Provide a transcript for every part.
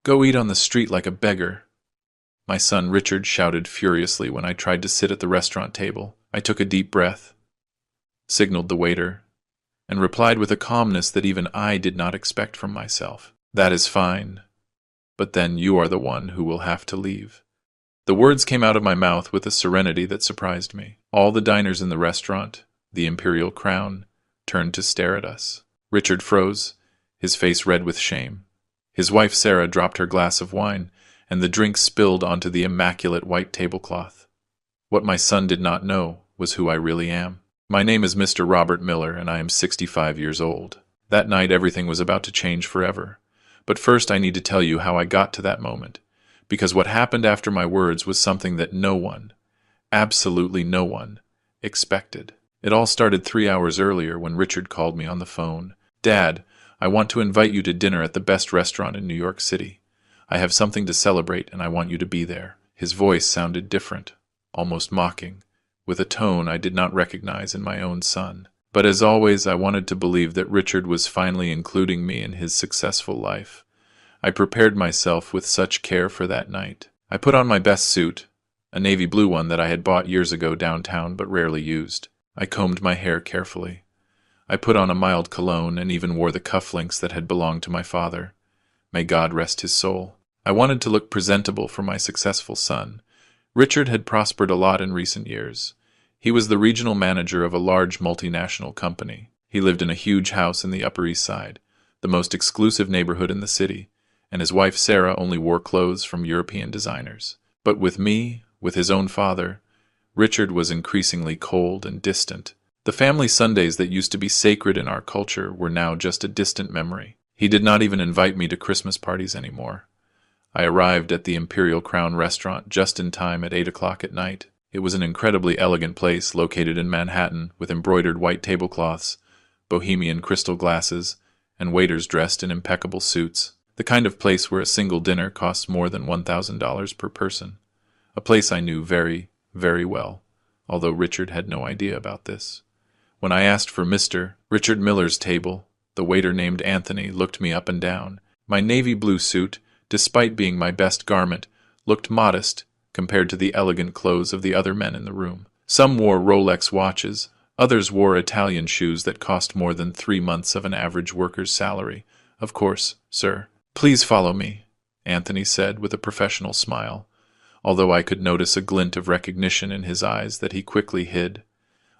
Go eat on the street like a beggar. My son Richard shouted furiously when I tried to sit at the restaurant table. I took a deep breath, signaled the waiter, and replied with a calmness that even I did not expect from myself. That is fine, but then you are the one who will have to leave. The words came out of my mouth with a serenity that surprised me. All the diners in the restaurant, the Imperial Crown, turned to stare at us. Richard froze, his face red with shame. His wife Sarah dropped her glass of wine, and the drink spilled onto the immaculate white tablecloth. What my son did not know was who I really am. My name is Mr. Robert Miller, and I am 65 years old. That night everything was about to change forever. But first I need to tell you how I got to that moment, because what happened after my words was something that no one, absolutely no one, expected. It all started 3 hours earlier when Richard called me on the phone. Dad, I want to invite you to dinner at the best restaurant in New York City. I have something to celebrate and I want you to be there. His voice sounded different, almost mocking, with a tone I did not recognize in my own son. But as always, I wanted to believe that Richard was finally including me in his successful life. I prepared myself with such care for that night. I put on my best suit, a navy blue one that I had bought years ago downtown but rarely used. I combed my hair carefully. I put on a mild cologne and even wore the cufflinks that had belonged to my father. May God rest his soul. I wanted to look presentable for my successful son. Richard had prospered a lot in recent years. He was the regional manager of a large multinational company. He lived in a huge house in the Upper East Side, the most exclusive neighborhood in the city, and his wife Sarah only wore clothes from European designers. But with me, with his own father, Richard was increasingly cold and distant. The family Sundays that used to be sacred in our culture were now just a distant memory. He did not even invite me to Christmas parties anymore. I arrived at the Imperial Crown restaurant just in time at 8 o'clock at night. It was an incredibly elegant place located in Manhattan with embroidered white tablecloths, bohemian crystal glasses, and waiters dressed in impeccable suits. The kind of place where a single dinner costs more than $1,000 per person. A place I knew very, very well, although Richard had no idea about this. When I asked for Mr. Richard Miller's table, the waiter named Anthony looked me up and down. My navy blue suit, despite being my best garment, looked modest compared to the elegant clothes of the other men in the room. Some wore Rolex watches, others wore Italian shoes that cost more than 3 months of an average worker's salary. Of course, sir. Please follow me, Anthony said with a professional smile, although I could notice a glint of recognition in his eyes that he quickly hid.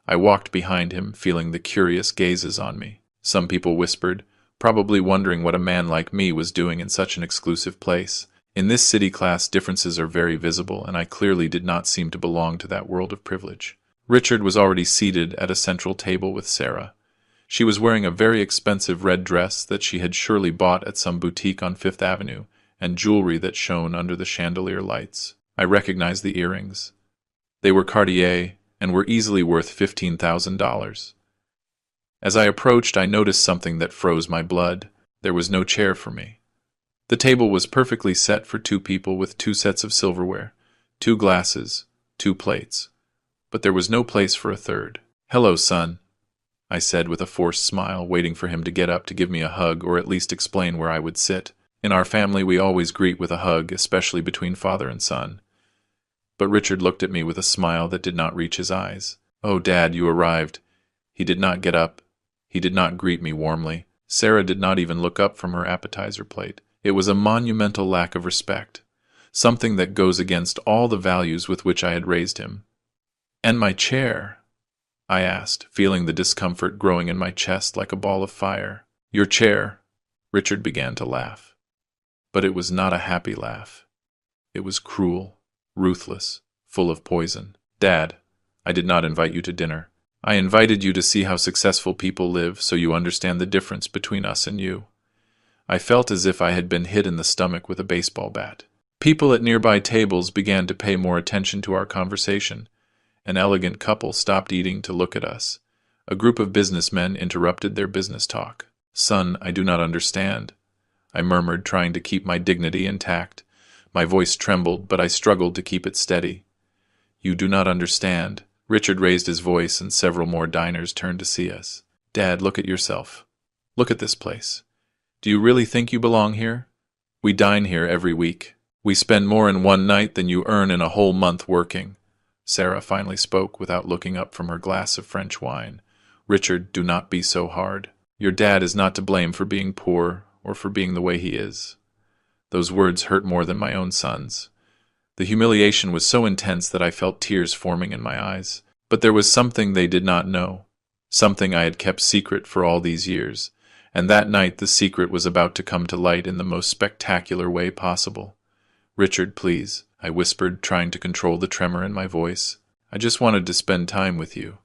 I walked behind him, feeling the curious gazes on me. Some people whispered, probably wondering what a man like me was doing in such an exclusive place. In this city class, differences are very visible, and I clearly did not seem to belong to that world of privilege. Richard was already seated at a central table with Sarah. She was wearing a very expensive red dress that she had surely bought at some boutique on Fifth Avenue, and jewelry that shone under the chandelier lights. I recognized the earrings. They were Cartier and were easily worth $15,000. As I approached, I noticed something that froze my blood. There was no chair for me. The table was perfectly set for 2 people with 2 sets of silverware, 2 glasses, 2 plates. But there was no place for a third. "Hello, son," I said with a forced smile, waiting for him to get up to give me a hug or at least explain where I would sit. In our family, we always greet with a hug, especially between father and son. But Richard looked at me with a smile that did not reach his eyes. "Oh, Dad, you arrived." He did not get up. He did not greet me warmly. Sarah did not even look up from her appetizer plate. It was a monumental lack of respect, something that goes against all the values with which I had raised him. "And my chair?" I asked, feeling the discomfort growing in my chest like a ball of fire. "Your chair." Richard began to laugh. But it was not a happy laugh. It was cruel, ruthless, full of poison. "Dad, I did not invite you to dinner. I invited you to see how successful people live so you understand the difference between us and you." I felt as if I had been hit in the stomach with a baseball bat. People at nearby tables began to pay more attention to our conversation. An elegant couple stopped eating to look at us. A group of businessmen interrupted their business talk. "Son, I do not understand," I murmured, trying to keep my dignity intact. My voice trembled, but I struggled to keep it steady. "You do not understand." Richard raised his voice, and several more diners turned to see us. "Dad, look at yourself. Look at this place. Do you really think you belong here? We dine here every week. We spend more in one night than you earn in a whole month working. Sarah finally spoke without looking up from her glass of French wine. Richard, do not be so hard. Your dad is not to blame for being poor or for being the way he is. Those words hurt more than my own son's. The humiliation was so intense that I felt tears forming in my eyes. But there was something they did not know, something I had kept secret for all these years, and that night the secret was about to come to light in the most spectacular way possible. Richard, please, I whispered, trying to control the tremor in my voice. I just wanted to spend time with you.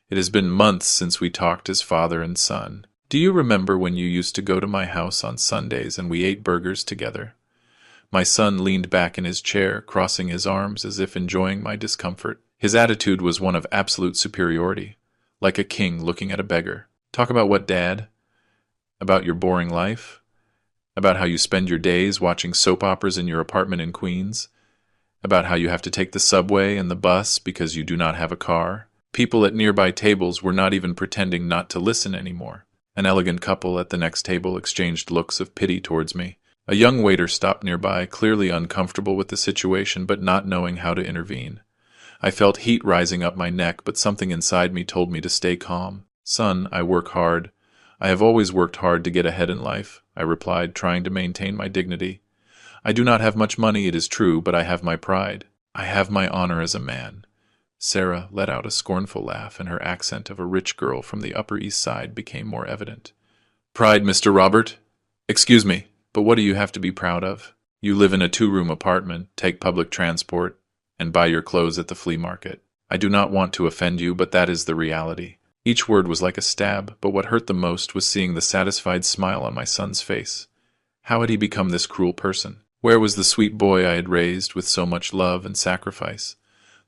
It has been months since we talked as father and son. Do you remember when you used to go to my house on Sundays and we ate burgers together? My son leaned back in his chair, crossing his arms as if enjoying my discomfort. His attitude was one of absolute superiority, like a king looking at a beggar. Talk about what, Dad? About your boring life? About how you spend your days watching soap operas in your apartment in Queens? About how you have to take the subway and the bus because you do not have a car? People at nearby tables were not even pretending not to listen anymore. An elegant couple at the next table exchanged looks of pity towards me. A young waiter stopped nearby, clearly uncomfortable with the situation but not knowing how to intervene. I felt heat rising up my neck, but something inside me told me to stay calm. Son, I work hard. I have always worked hard to get ahead in life, I replied, trying to maintain my dignity. I do not have much money, it is true, but I have my pride. I have my honor as a man. Sarah let out a scornful laugh, and her accent of a rich girl from the Upper East Side became more evident. Pride, Mr. Robert? Excuse me, but what do you have to be proud of? You live in a 2-room apartment, take public transport, and buy your clothes at the flea market. I do not want to offend you, but that is the reality. Each word was like a stab, but what hurt the most was seeing the satisfied smile on my son's face. How had he become this cruel person? Where was the sweet boy I had raised with so much love and sacrifice?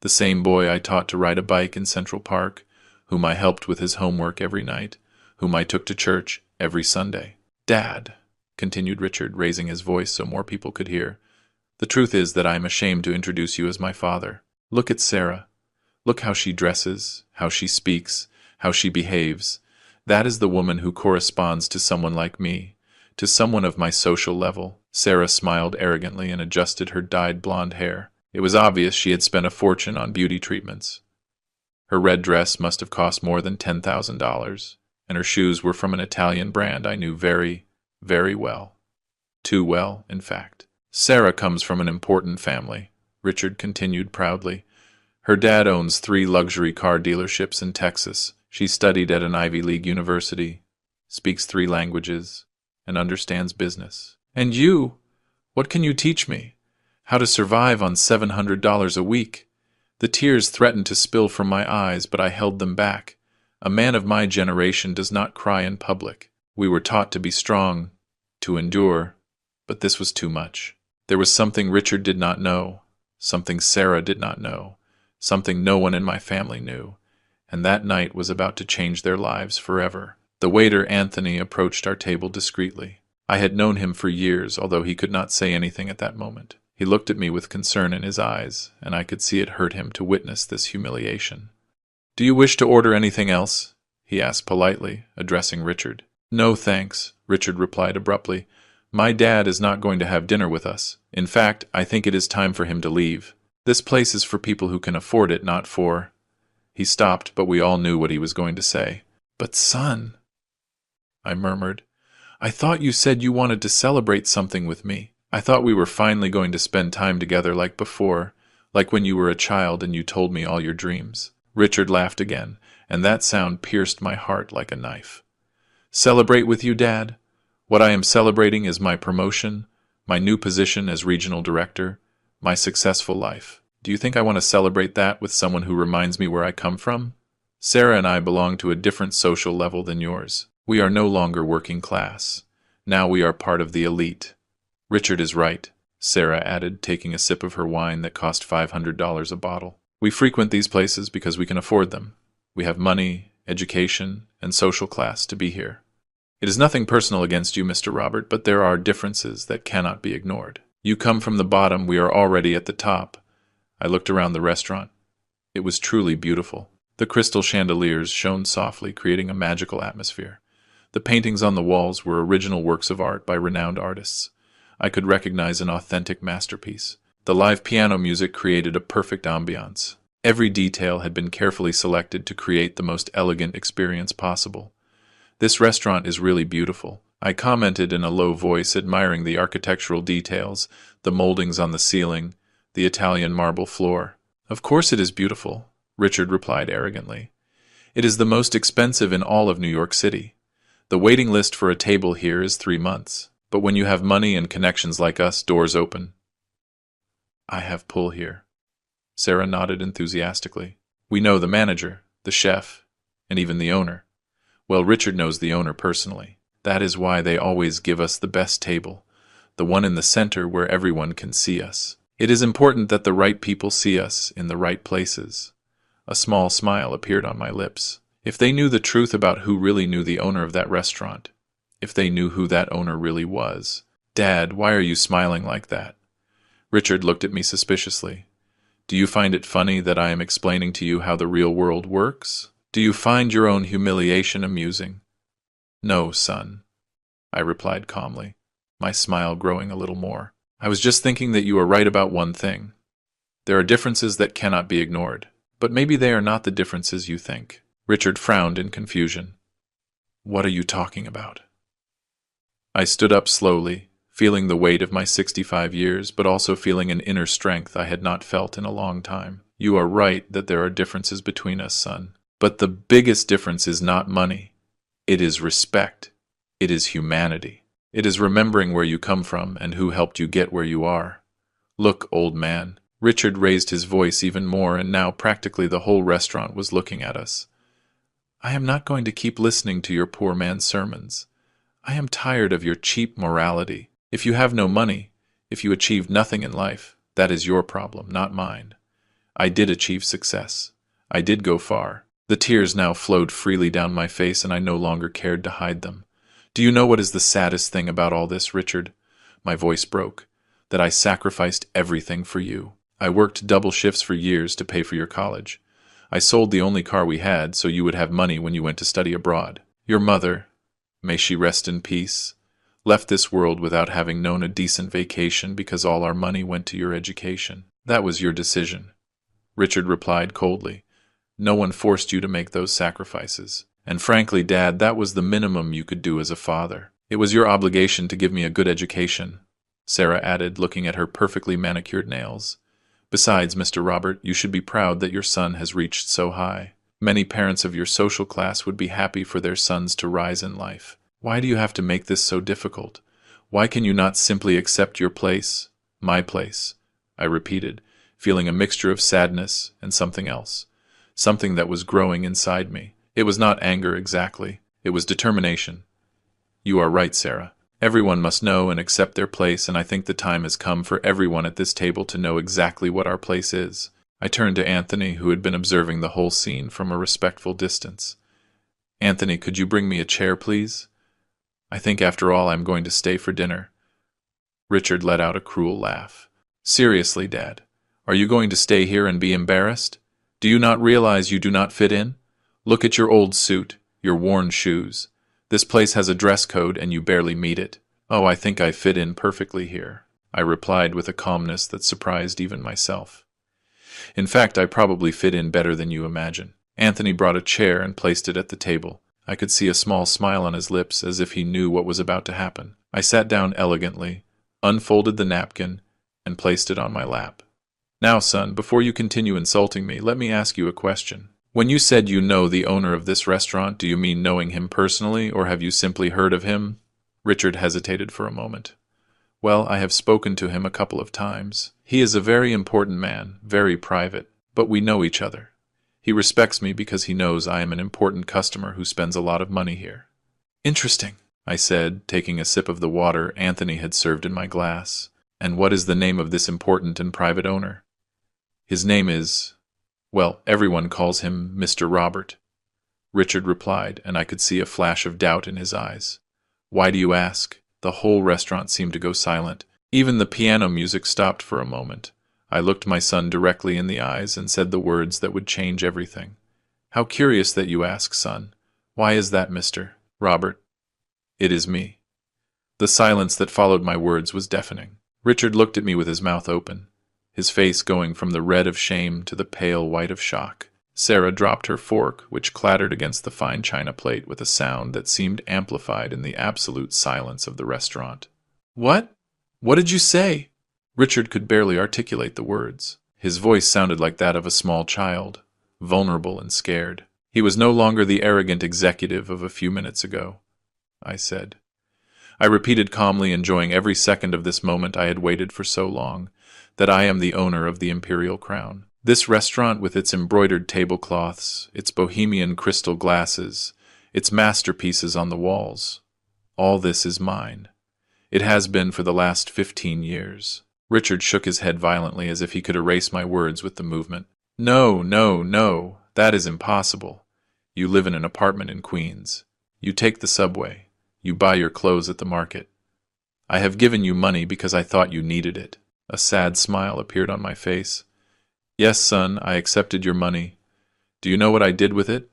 The same boy I taught to ride a bike in Central Park, whom I helped with his homework every night, whom I took to church every Sunday. Dad, continued Richard, raising his voice so more people could hear, the truth is that I am ashamed to introduce you as my father. Look at Sarah. Look how she dresses, how she speaks, how she behaves. That is the woman who corresponds to someone like me, to someone of my social level. Sarah smiled arrogantly and adjusted her dyed blonde hair. It was obvious she had spent a fortune on beauty treatments. Her red dress must have cost more than $10,000, and her shoes were from an Italian brand I knew very, very well. Too well, in fact. Sarah comes from an important family, Richard continued proudly. Her dad owns 3 luxury car dealerships in Texas. She studied at an Ivy League university, speaks 3 languages, and understands business. And you? What can you teach me? How to survive on $700 a week? The tears threatened to spill from my eyes, but I held them back. A man of my generation does not cry in public. We were taught to be strong, to endure, but this was too much. There was something Richard did not know, something Sarah did not know, something no one in my family knew, and that night was about to change their lives forever. The waiter, Anthony, approached our table discreetly. I had known him for years, although he could not say anything at that moment. He looked at me with concern in his eyes, and I could see it hurt him to witness this humiliation. "Do you wish to order anything else?" he asked politely, addressing Richard. "No, thanks," Richard replied abruptly. "My dad is not going to have dinner with us. In fact, I think it is time for him to leave. This place is for people who can afford it, not for—" He stopped, but we all knew what he was going to say. "But son," I murmured, "I thought you said you wanted to celebrate something with me. I thought we were finally going to spend time together like before, like when you were a child and you told me all your dreams." Richard laughed again, and that sound pierced my heart like a knife. "Celebrate with you, Dad? What I am celebrating is my promotion, my new position as regional director, my successful life. Do you think I want to celebrate that with someone who reminds me where I come from? Sarah and I belong to a different social level than yours. We are no longer working class. Now we are part of the elite." "Richard is right," Sarah added, taking a sip of her wine that cost $500 a bottle. "We frequent these places because we can afford them. We have money, education, and social class to be here. It is nothing personal against you, Mr. Robert, but there are differences that cannot be ignored. You come from the bottom, we are already at the top." I looked around the restaurant. It was truly beautiful. The crystal chandeliers shone softly, creating a magical atmosphere. The paintings on the walls were original works of art by renowned artists. I could recognize an authentic masterpiece. The live piano music created a perfect ambiance. Every detail had been carefully selected to create the most elegant experience possible. "This restaurant is really beautiful," I commented in a low voice, admiring the architectural details, the moldings on the ceiling, the Italian marble floor. "Of course it is beautiful," Richard replied arrogantly. "It is the most expensive in all of New York City. The waiting list for a table here is 3 months. But when you have money and connections like us, doors open." "I have pull here." Sarah nodded enthusiastically. "We know the manager, the chef, and even the owner. Well, Richard knows the owner personally. That is why they always give us the best table, the one in the center where everyone can see us. It is important that the right people see us in the right places." A small smile appeared on my lips. If they knew the truth about who really knew the owner of that restaurant, if they knew who that owner really was. "Dad, why are you smiling like that?" Richard looked at me suspiciously. "Do you find it funny that I am explaining to you how the real world works? Do you find your own humiliation amusing?" "No, son," I replied calmly, my smile growing a little more. "I was just thinking that you are right about one thing. There are differences that cannot be ignored, but maybe they are not the differences you think." Richard frowned in confusion. "What are you talking about?" I stood up slowly, feeling the weight of my 65 years, but also feeling an inner strength I had not felt in a long time. "You are right that there are differences between us, son. But the biggest difference is not money. It is respect. It is humanity. It is remembering where you come from and who helped you get where you are. Look, old man." Richard raised his voice even more, and now practically the whole restaurant was looking at us. "I am not going to keep listening to your poor man's sermons. I am tired of your cheap morality. If you have no money, if you achieve nothing in life, that is your problem, not mine. I did achieve success. I did go far." The tears now flowed freely down my face, and I no longer cared to hide them. "Do you know what is the saddest thing about all this, Richard?" My voice broke. "That I sacrificed everything for you. I worked double shifts for years to pay for your college. I sold the only car we had so you would have money when you went to study abroad. Your mother, may she rest in peace, left this world without having known a decent vacation because all our money went to your education. That was your decision." Richard replied coldly. "No one forced you to make those sacrifices. And frankly, Dad, that was the minimum you could do as a father. It was your obligation to give me a good education," Sarah added, looking at her perfectly manicured nails. "Besides, Mr. Robert, you should be proud that your son has reached so high. Many parents of your social class would be happy for their sons to rise in life. Why do you have to make this so difficult? Why can you not simply accept your place, my place?" I repeated, feeling a mixture of sadness and something else, something that was growing inside me. It was not anger exactly, it was determination. "You are right, Sarah. Everyone must know and accept their place, and I think the time has come for everyone at this table to know exactly what our place is." I turned to Anthony, who had been observing the whole scene from a respectful distance. "Anthony, could you bring me a chair, please? I think after all I'm going to stay for dinner." Richard let out a cruel laugh. "Seriously, Dad, are you going to stay here and be embarrassed? Do you not realize you do not fit in? Look at your old suit, your worn shoes. This place has a dress code and you barely meet it." "Oh, I think I fit in perfectly here," I replied with a calmness that surprised even myself. "In fact, I probably fit in better than you imagine." Anthony brought a chair and placed it at the table. I could see a small smile on his lips, as if he knew what was about to happen. I sat down elegantly, unfolded the napkin, and placed it on my lap. "Now, son, before you continue insulting me, let me ask you a question. When you said you know the owner of this restaurant, do you mean knowing him personally, or have you simply heard of him?" Richard hesitated for a moment. "Well, I have spoken to him a couple of times. He is a very important man, very private, but we know each other. He respects me because he knows I am an important customer who spends a lot of money here." "Interesting," I said, taking a sip of the water Anthony had served in my glass. "And what is the name of this important and private owner?" "His name is, well, everyone calls him Mr. Robert," Richard replied, and I could see a flash of doubt in his eyes. "Why do you ask?" The whole restaurant seemed to go silent. Even the piano music stopped for a moment. I looked my son directly in the eyes and said the words that would change everything. "How curious that you ask, son. Why is that, Mr. Robert?" "It is me." The silence that followed my words was deafening. Richard looked at me with his mouth open, his face going from the red of shame to the pale white of shock. Sarah dropped her fork, which clattered against the fine china plate with a sound that seemed amplified in the absolute silence of the restaurant. "What? What did you say?" Richard could barely articulate the words. His voice sounded like that of a small child, vulnerable and scared. "He was no longer the arrogant executive of a few minutes ago," I said. I repeated calmly, enjoying every second of this moment I had waited for so long, that I am the owner of the imperial crown. This restaurant with its embroidered tablecloths, its bohemian crystal glasses, its masterpieces on the walls, all this is mine. It has been for the last 15 years. Richard shook his head violently as if he could erase my words with the movement. "No, no, no, that is impossible. You live in an apartment in Queens. You take the subway. You buy your clothes at the market. I have given you money because I thought you needed it." A sad smile appeared on my face. "Yes, son, I accepted your money. Do you know what I did with it?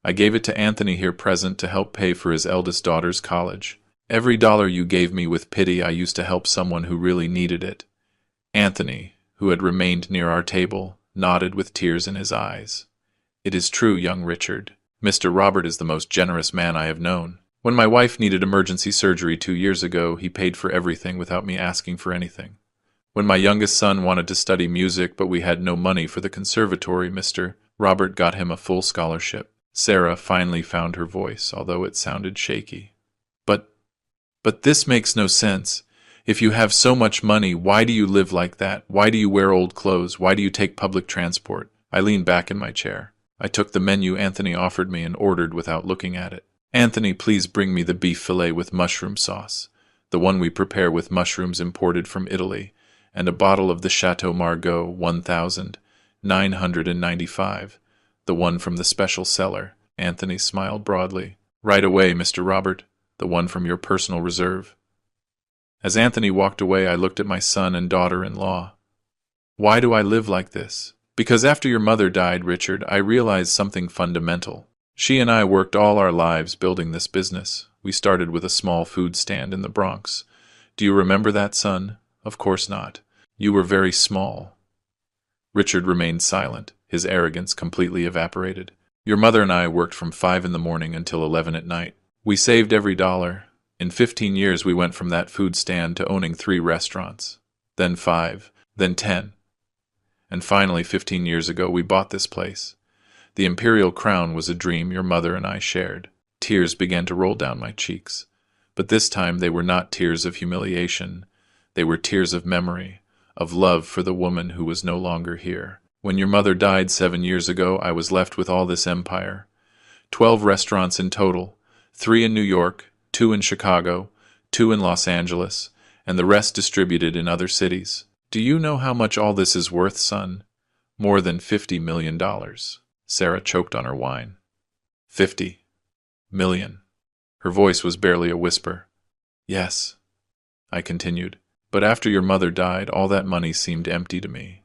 I gave it to Anthony here present to help pay for his eldest daughter's college. Every dollar you gave me with pity I used to help someone who really needed it." Anthony, who had remained near our table, nodded with tears in his eyes. "It is true, young Richard. Mr. Robert is the most generous man I have known. When my wife needed emergency surgery 2 years ago, he paid for everything without me asking for anything. When my youngest son wanted to study music but we had no money for the conservatory, Mr. Robert got him a full scholarship." Sarah finally found her voice, although it sounded shaky. But this makes no sense. If you have so much money, why do you live like that? Why do you wear old clothes? Why do you take public transport?" I leaned back in my chair. I took the menu Anthony offered me and ordered without looking at it. "Anthony, please bring me the beef fillet with mushroom sauce, the one we prepare with mushrooms imported from Italy, and a bottle of the Chateau Margaux 1995, the one from the special cellar." Anthony smiled broadly. "Right away, Mr. Robert, the one from your personal reserve." As Anthony walked away, I looked at my son and daughter-in-law. "Why do I live like this?" "Because after your mother died, Richard, I realized something fundamental. She and I worked all our lives building this business. We started with a small food stand in the Bronx. Do you remember that, son? Of course not. You were very small." Richard remained silent, his arrogance completely evaporated. "Your mother and I worked from 5 in the morning until 11 at night. We saved every dollar. In 15 years we went from that food stand to owning 3 restaurants, then 5, then 10. And finally, 15 years ago, we bought this place. The imperial crown was a dream your mother and I shared." Tears began to roll down my cheeks. But this time they were not tears of humiliation. They were tears of memory, of love for the woman who was no longer here. "When your mother died 7 years ago, I was left with all this empire. 12 restaurants in total, 3 in New York, 2 in Chicago, 2 in Los Angeles, and the rest distributed in other cities. Do you know how much all this is worth, son? More than $50 million. Sarah choked on her wine. 50 million. Her voice was barely a whisper. "Yes," I continued, "but after your mother died, all that money seemed empty to me.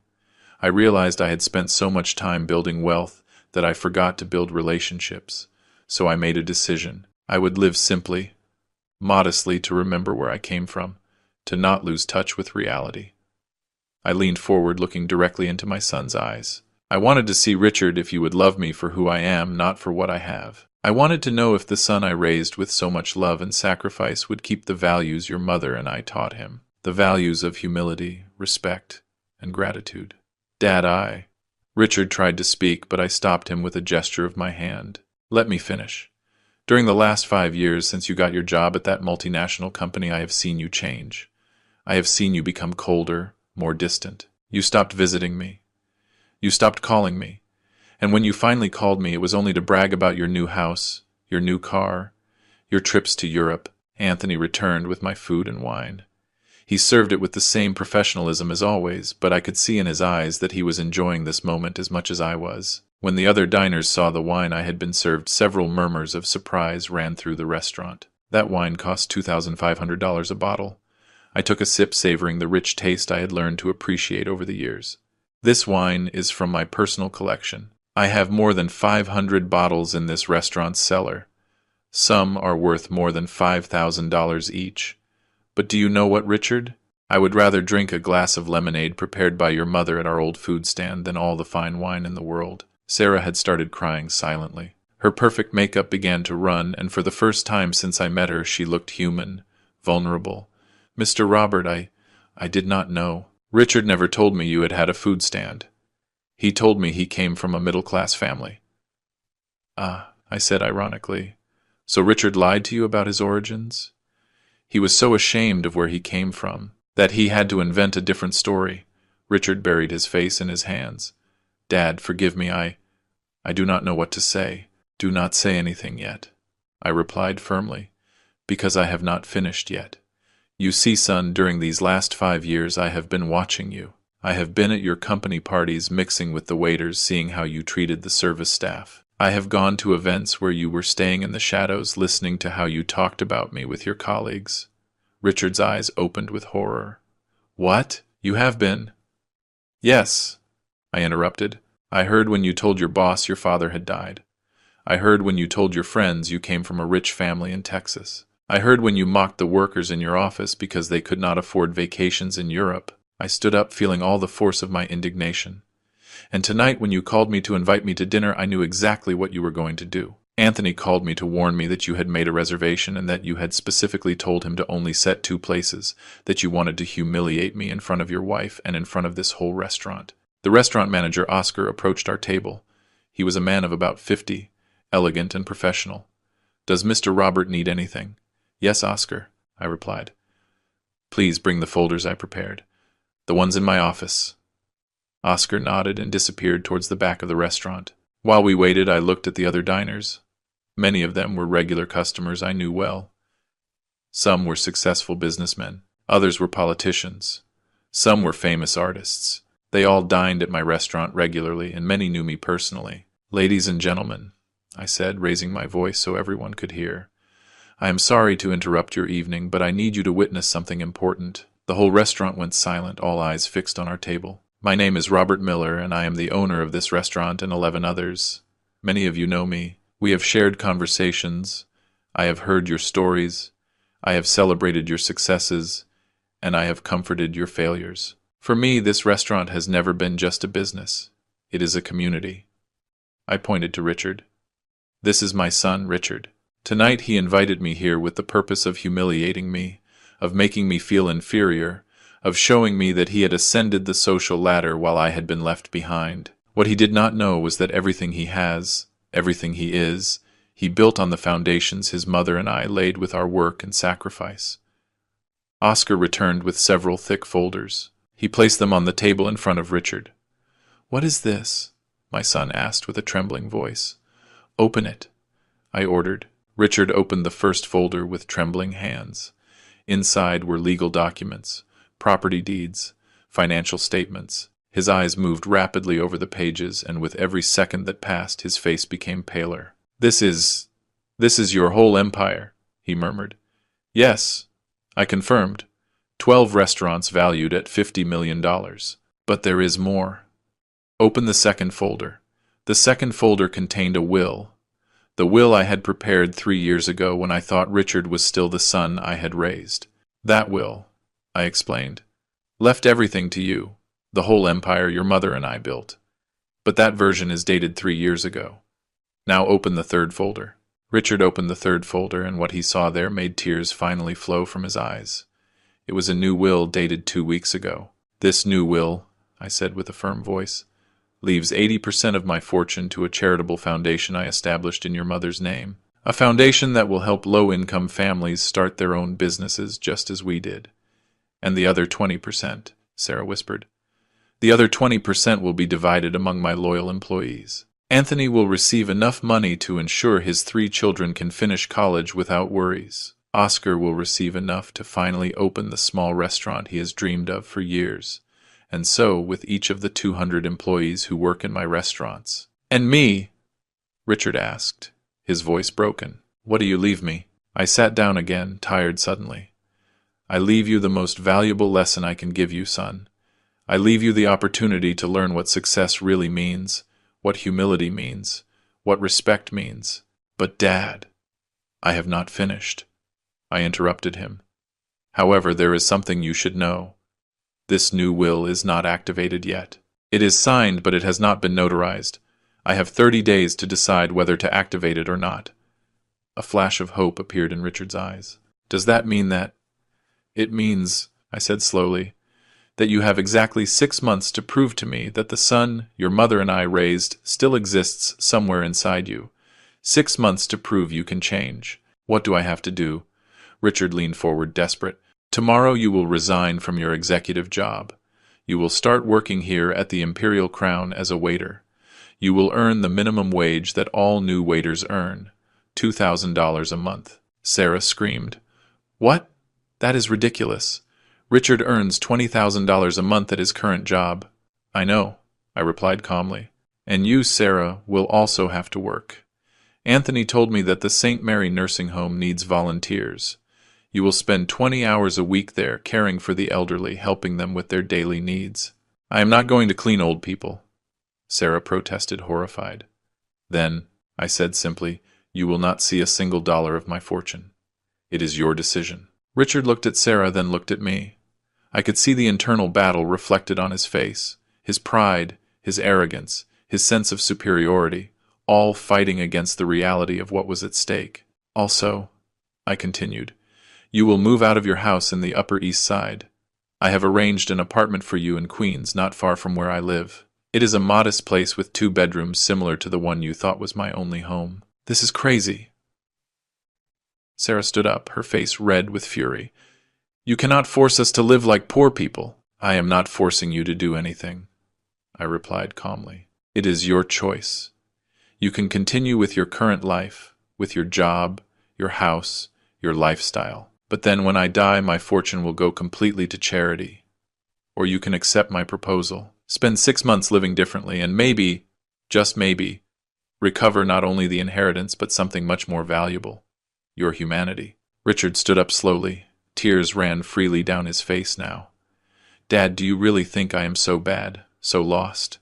I realized I had spent so much time building wealth that I forgot to build relationships, so I made a decision. I would live simply, modestly, to remember where I came from, to not lose touch with reality." I leaned forward, looking directly into my son's eyes. "I wanted to see, Richard, if you would love me for who I am, not for what I have. I wanted to know if the son I raised with so much love and sacrifice would keep the values your mother and I taught him, the values of humility, respect, and gratitude." "Dad, Richard tried to speak, but I stopped him with a gesture of my hand. "Let me finish. During the last 5 years since you got your job at that multinational company, I have seen you change. I have seen you become colder, more distant. You stopped visiting me. You stopped calling me. And when you finally called me, it was only to brag about your new house, your new car, your trips to Europe." Anthony returned with my food and wine. He served it with the same professionalism as always, but I could see in his eyes that he was enjoying this moment as much as I was. When the other diners saw the wine I had been served, several murmurs of surprise ran through the restaurant. That wine cost $2,500 a bottle. I took a sip, savoring the rich taste I had learned to appreciate over the years. "This wine is from my personal collection. I have more than 500 bottles in this restaurant's cellar. Some are worth more than $5,000 each. But do you know what, Richard? I would rather drink a glass of lemonade prepared by your mother at our old food stand than all the fine wine in the world. Sarah had started crying silently. Her perfect makeup began to run, and for the first time since I met her, she looked human, vulnerable. Mr. Robert, I did not know. Richard never told me you had had a food stand. He told me he came from a middle-class family. Ah, I said ironically. So Richard lied to you about his origins? He was so ashamed of where he came from that he had to invent a different story. Richard buried his face in his hands. Dad, forgive me, I do not know what to say. Do not say anything yet, I replied firmly, because I have not finished yet. You see, son, during these last 5 years I have been watching you. I have been at your company parties mixing with the waiters, seeing how you treated the service staff. I have gone to events where you were staying in the shadows, listening to how you talked about me with your colleagues. Richard's eyes opened with horror. What? You have been? Yes, I interrupted. I heard when you told your boss your father had died. I heard when you told your friends you came from a rich family in Texas. I heard when you mocked the workers in your office because they could not afford vacations in Europe. I stood up, feeling all the force of my indignation. And tonight, when you called me to invite me to dinner, I knew exactly what you were going to do. Anthony called me to warn me that you had made a reservation and that you had specifically told him to only set 2 places, that you wanted to humiliate me in front of your wife and in front of this whole restaurant. The restaurant manager, Oscar, approached our table. He was a man of about 50, elegant and professional. Does Mr. Robert need anything? Yes, Oscar, I replied. Please bring the folders I prepared. The ones in my office. Oscar nodded and disappeared towards the back of the restaurant. While we waited, I looked at the other diners. Many of them were regular customers I knew well. Some were successful businessmen. Others were politicians. Some were famous artists. They all dined at my restaurant regularly, and many knew me personally. Ladies and gentlemen, I said, raising my voice so everyone could hear, I am sorry to interrupt your evening, but I need you to witness something important. The whole restaurant went silent, all eyes fixed on our table. My name is Robert Miller, and I am the owner of this restaurant and 11 others. Many of you know me. We have shared conversations. I have heard your stories. I have celebrated your successes, and I have comforted your failures. For me, this restaurant has never been just a business. It is a community. I pointed to Richard. This is my son, Richard. Tonight he invited me here with the purpose of humiliating me, of making me feel inferior, of showing me that he had ascended the social ladder while I had been left behind. What he did not know was that everything he has, everything he is, he built on the foundations his mother and I laid with our work and sacrifice. Oscar returned with several thick folders. He placed them on the table in front of Richard. What is this? My son asked with a trembling voice. Open it, I ordered. Richard opened the first folder with trembling hands. Inside were legal documents, property deeds, financial statements. His eyes moved rapidly over the pages, and with every second that passed, his face became paler. This is your whole empire, he murmured. Yes, I confirmed. 12 restaurants valued at $50 million. But there is more. Open the second folder. The second folder contained a will. The will I had prepared 3 years ago when I thought Richard was still the son I had raised. That will, I explained, left everything to you, the whole empire your mother and I built. But that version is dated 3 years ago. Now open the third folder. Richard opened the third folder, and what he saw there made tears finally flow from his eyes. It was a new will dated 2 weeks ago. This new will, I said with a firm voice, leaves 80% of my fortune to a charitable foundation I established in your mother's name. A foundation that will help low-income families start their own businesses just as we did. And the other 20%, Sarah whispered. The other 20% will be divided among my loyal employees. Anthony will receive enough money to ensure his 3 children can finish college without worries. Oscar will receive enough to finally open the small restaurant he has dreamed of for years. And so with each of the 200 employees who work in my restaurants. And me? Richard asked, his voice broken. What do you leave me? I sat down again, tired suddenly. I leave you the most valuable lesson I can give you, son. I leave you the opportunity to learn what success really means, what humility means, what respect means. But, Dad, I have not finished. I interrupted him. However, there is something you should know. This new will is not activated yet. It is signed, but it has not been notarized. I have 30 days to decide whether to activate it or not. A flash of hope appeared in Richard's eyes. Does that mean that? It means, I said slowly, that you have exactly 6 months to prove to me that the son your mother and I raised still exists somewhere inside you. 6 months to prove you can change. What do I have to do? Richard leaned forward, desperate. Tomorrow you will resign from your executive job. You will start working here at the Imperial Crown as a waiter. You will earn the minimum wage that all new waiters earn, $2,000 a month. Sarah screamed. What? That is ridiculous. Richard earns $20,000 a month at his current job. I know, I replied calmly. And you, Sarah, will also have to work. Anthony told me that the St. Mary nursing home needs volunteers. You will spend 20 hours a week there caring for the elderly, helping them with their daily needs. I am not going to clean old people, Sarah protested, horrified. Then, I said simply, you will not see a single dollar of my fortune. It is your decision. Richard looked at Sarah, then looked at me. I could see the internal battle reflected on his face, his pride, his arrogance, his sense of superiority, all fighting against the reality of what was at stake. Also, I continued, you will move out of your house in the Upper East Side. I have arranged an apartment for you in Queens, not far from where I live. It is a modest place with 2 bedrooms similar to the one you thought was my only home. This is crazy. Sarah stood up, her face red with fury. You cannot force us to live like poor people. I am not forcing you to do anything, I replied calmly. It is your choice. You can continue with your current life, with your job, your house, your lifestyle. But then when I die, my fortune will go completely to charity. Or you can accept my proposal, spend 6 months living differently, and maybe, just maybe, recover not only the inheritance but something much more valuable, your humanity. Richard stood up slowly. Tears ran freely down his face now. Dad, do you really think I am so bad, so lost?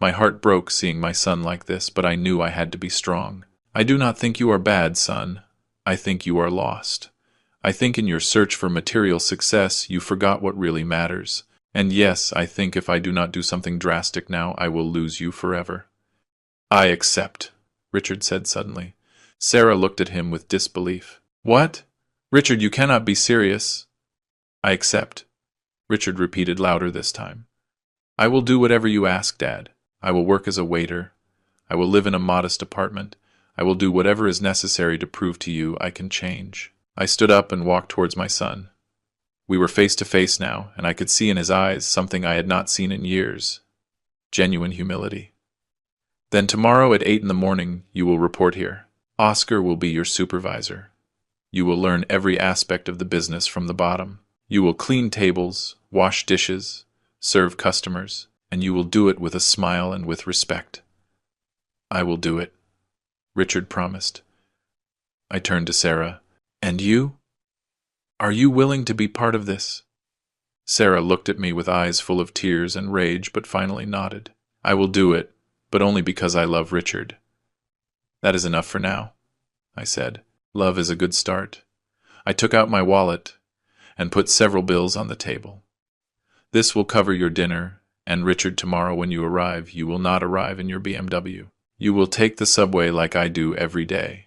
My heart broke seeing my son like this, but I knew I had to be strong. I do not think you are bad, son. I think you are lost. I think in your search for material success, you forgot what really matters. And yes, I think if I do not do something drastic now, I will lose you forever. I accept, Richard said suddenly. Sarah looked at him with disbelief. What? Richard, you cannot be serious. I accept, Richard repeated louder this time. I will do whatever you ask, Dad. I will work as a waiter. I will live in a modest apartment. I will do whatever is necessary to prove to you I can change. I stood up and walked towards my son. We were face to face now, and I could see in his eyes something I had not seen in years. Genuine humility. Then tomorrow at 8 in the morning, you will report here. Oscar will be your supervisor. You will learn every aspect of the business from the bottom. You will clean tables, wash dishes, serve customers, and you will do it with a smile and with respect. I will do it, Richard promised. I turned to Sarah. And you? Are you willing to be part of this? Sarah looked at me with eyes full of tears and rage, but finally nodded. I will do it, but only because I love Richard. That is enough for now, I said. Love is a good start. I took out my wallet and put several bills on the table. This will cover your dinner, and Richard, tomorrow when you arrive, you will not arrive in your BMW. You will take the subway like I do every day.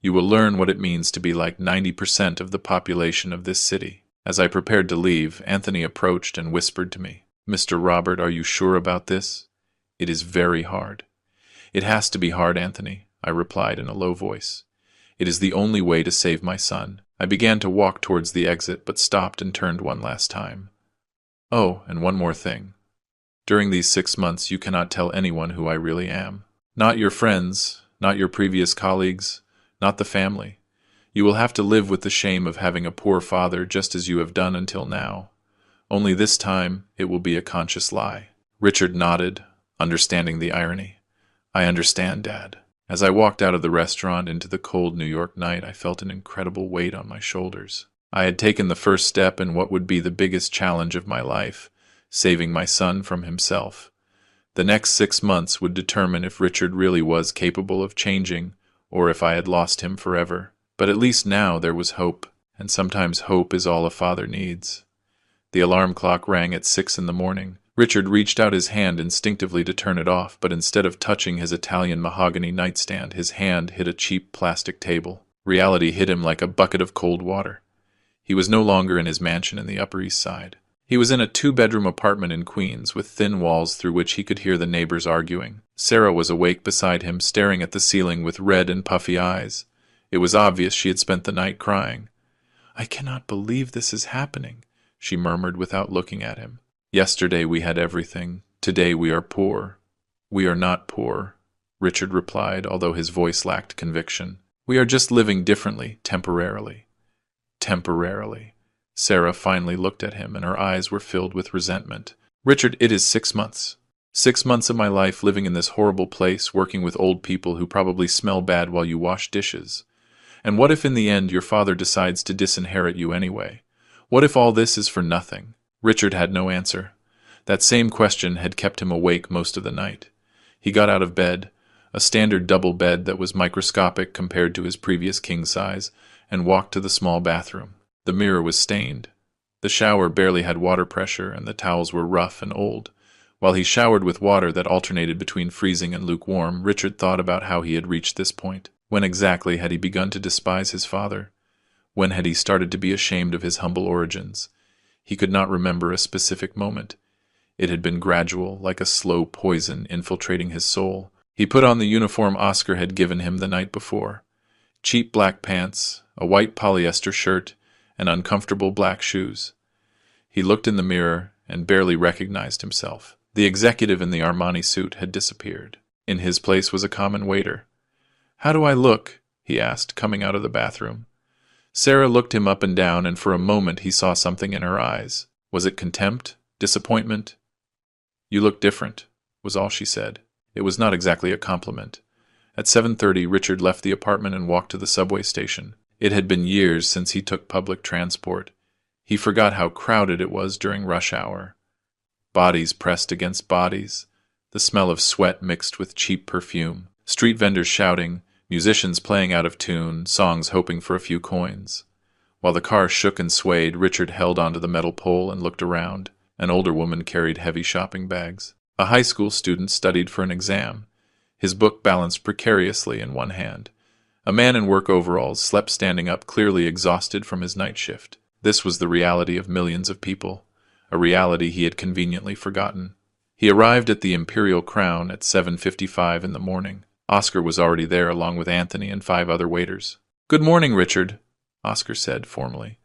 You will learn what it means to be like 90% of the population of this city. As I prepared to leave, Anthony approached and whispered to me, Mr. Robert, are you sure about this? It is very hard. It has to be hard, Anthony, I replied in a low voice. It is the only way to save my son. I began to walk towards the exit, but stopped and turned one last time. Oh, and one more thing. During these 6 months, you cannot tell anyone who I really am. Not your friends, not your previous colleagues, not the family. You will have to live with the shame of having a poor father just as you have done until now. Only this time it will be a conscious lie. Richard nodded, understanding the irony. I understand, Dad. As I walked out of the restaurant into the cold New York night, I felt an incredible weight on my shoulders. I had taken the first step in what would be the biggest challenge of my life, saving my son from himself. The next 6 months would determine if Richard really was capable of changing, or if I had lost him forever. But at least now there was hope, and sometimes hope is all a father needs. The alarm clock rang at 6 in the morning. Richard reached out his hand instinctively to turn it off, but instead of touching his Italian mahogany nightstand, his hand hit a cheap plastic table. Reality hit him like a bucket of cold water. He was no longer in his mansion in the Upper East Side. He was in a two-bedroom apartment in Queens, with thin walls through which he could hear the neighbors arguing. Sarah was awake beside him, staring at the ceiling with red and puffy eyes. It was obvious she had spent the night crying. "I cannot believe this is happening," she murmured without looking at him. "Yesterday we had everything. Today we are poor." "We are not poor," Richard replied, although his voice lacked conviction. "We are just living differently, temporarily." Temporarily. Sarah finally looked at him, and her eyes were filled with resentment. "Richard, it is 6 months. 6 months of my life living in this horrible place, working with old people who probably smell bad while you wash dishes. And what if in the end your father decides to disinherit you anyway? What if all this is for nothing?" Richard had no answer. That same question had kept him awake most of the night. He got out of bed, a standard double bed that was microscopic compared to his previous king size, and walked to the small bathroom. The mirror was stained. The shower barely had water pressure, and the towels were rough and old. While he showered with water that alternated between freezing and lukewarm, Richard thought about how he had reached this point. When exactly had he begun to despise his father? When had he started to be ashamed of his humble origins? He could not remember a specific moment. It had been gradual, like a slow poison infiltrating his soul. He put on the uniform Oscar had given him the night before. Cheap black pants, a white polyester shirt, and uncomfortable black shoes. He looked in the mirror and barely recognized himself. The executive in the Armani suit had disappeared. In his place was a common waiter. "How do I look?" he asked, coming out of the bathroom. Sarah looked him up and down, and for a moment he saw something in her eyes. Was it contempt? Disappointment? "You look different," was all she said. It was not exactly a compliment. At 7:30, Richard left the apartment and walked to the subway station. It had been years since he took public transport. He forgot how crowded it was during rush hour. Bodies pressed against bodies, the smell of sweat mixed with cheap perfume, street vendors shouting, musicians playing out of tune, songs hoping for a few coins. While the car shook and swayed, Richard held onto the metal pole and looked around. An older woman carried heavy shopping bags. A high school student studied for an exam, his book balanced precariously in one hand. A man in work overalls slept standing up, clearly exhausted from his night shift. This was the reality of millions of people, a reality he had conveniently forgotten. He arrived at the Imperial Crown at 7:55 in the morning. Oscar was already there along with Anthony and 5 other waiters. "Good morning, Richard," Oscar said formally.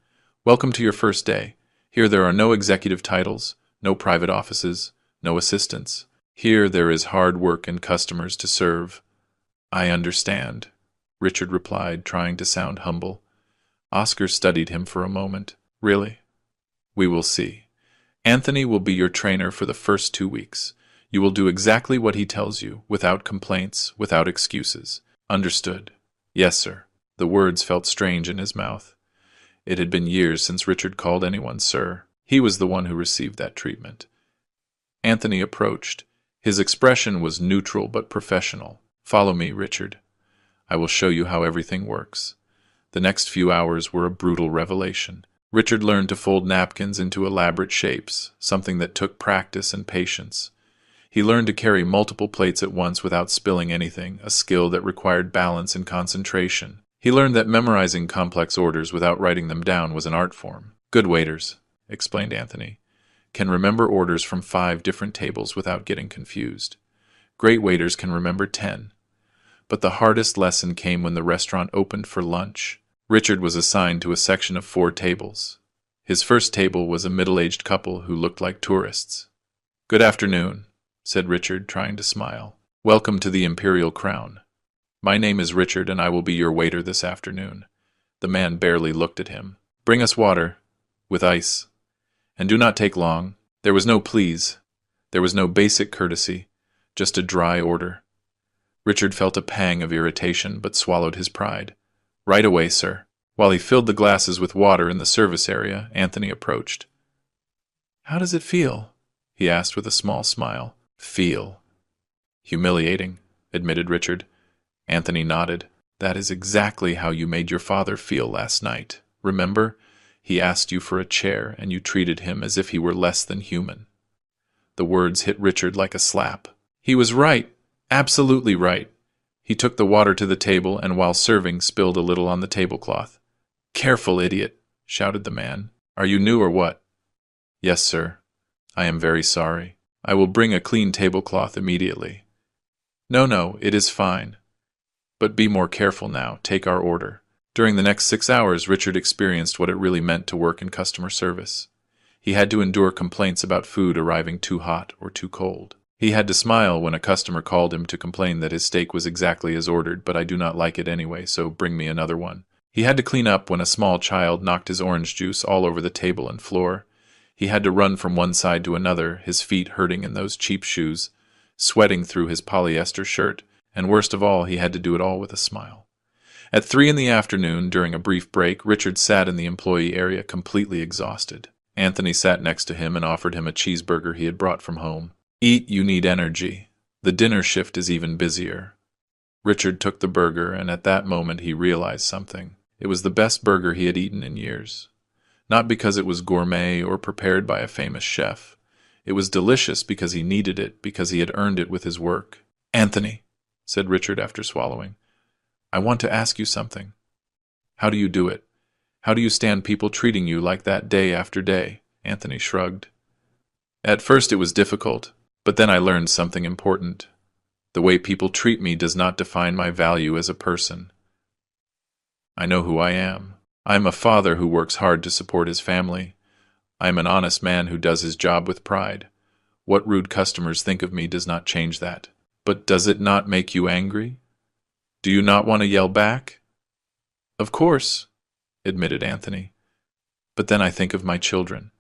"Welcome to your first day. Here there are no executive titles, no private offices, no assistants. Here there is hard work and customers to serve." "I understand," Richard replied, trying to sound humble. Oscar studied him for a moment. "Really? We will see. Anthony will be your trainer for the first 2 weeks. You will do exactly what he tells you, without complaints, without excuses. Understood?" "Yes, sir." The words felt strange in his mouth. It had been years since Richard called anyone sir. He was the one who received that treatment. Anthony approached. His expression was neutral but professional. "Follow me, Richard. I will show you how everything works." The next few hours were a brutal revelation. Richard learned to fold napkins into elaborate shapes, something that took practice and patience. He learned to carry multiple plates at once without spilling anything, a skill that required balance and concentration. He learned that memorizing complex orders without writing them down was an art form. "Good waiters," explained Anthony, "can remember orders from 5 different tables without getting confused. Great waiters can remember 10. But the hardest lesson came when the restaurant opened for lunch. Richard was assigned to a section of 4 tables. His first table was a middle-aged couple who looked like tourists. "Good afternoon," said Richard, trying to smile. "Welcome to the Imperial Crown. My name is Richard, and I will be your waiter this afternoon." The man barely looked at him. "Bring us water, with ice. And do not take long." There was no please. There was no basic courtesy, just a dry order. Richard felt a pang of irritation, but swallowed his pride. "Right away, sir." While he filled the glasses with water in the service area, Anthony approached. "How does it feel?" he asked with a small smile. "Feel? Humiliating," admitted Richard. Anthony nodded. "That is exactly how you made your father feel last night." Remember? He asked you for a chair, and you treated him as if he were less than human. The words hit Richard like a slap. He was right. Absolutely right. He took the water to the table and while serving spilled a little on the tablecloth. "Careful, idiot," shouted the man. "Are you new or what?" "Yes, sir. I am very sorry. I will bring a clean tablecloth immediately." No, it is fine. But be more careful now. Take our order." During the next 6 hours, Richard experienced what it really meant to work in customer service. He had to endure complaints about food arriving too hot or too cold. He had to smile when a customer called him to complain that his steak was exactly as ordered, but I do not like it anyway, so bring me another one. He had to clean up when a small child knocked his orange juice all over the table and floor. He had to run from one side to another, his feet hurting in those cheap shoes, sweating through his polyester shirt, and worst of all, he had to do it all with a smile. At 3 in the afternoon, during a brief break, Richard sat in the employee area completely exhausted. Anthony sat next to him and offered him a cheeseburger he had brought from home. "Eat, you need energy. The dinner shift is even busier." Richard took the burger, and at that moment he realized something. It was the best burger he had eaten in years. Not because it was gourmet or prepared by a famous chef. It was delicious because he needed it, because he had earned it with his work. "Anthony," said Richard after swallowing, "I want to ask you something. How do you do it? How do you stand people treating you like that day after day?" Anthony shrugged. "At first it was difficult, but then I learned something important. The way people treat me does not define my value as a person. I know who I am. I am a father who works hard to support his family. I am an honest man who does his job with pride. What rude customers think of me does not change that. But does it not make you angry? Do you not want to yell back?" "Of course," admitted Anthony. "But then I think of my children.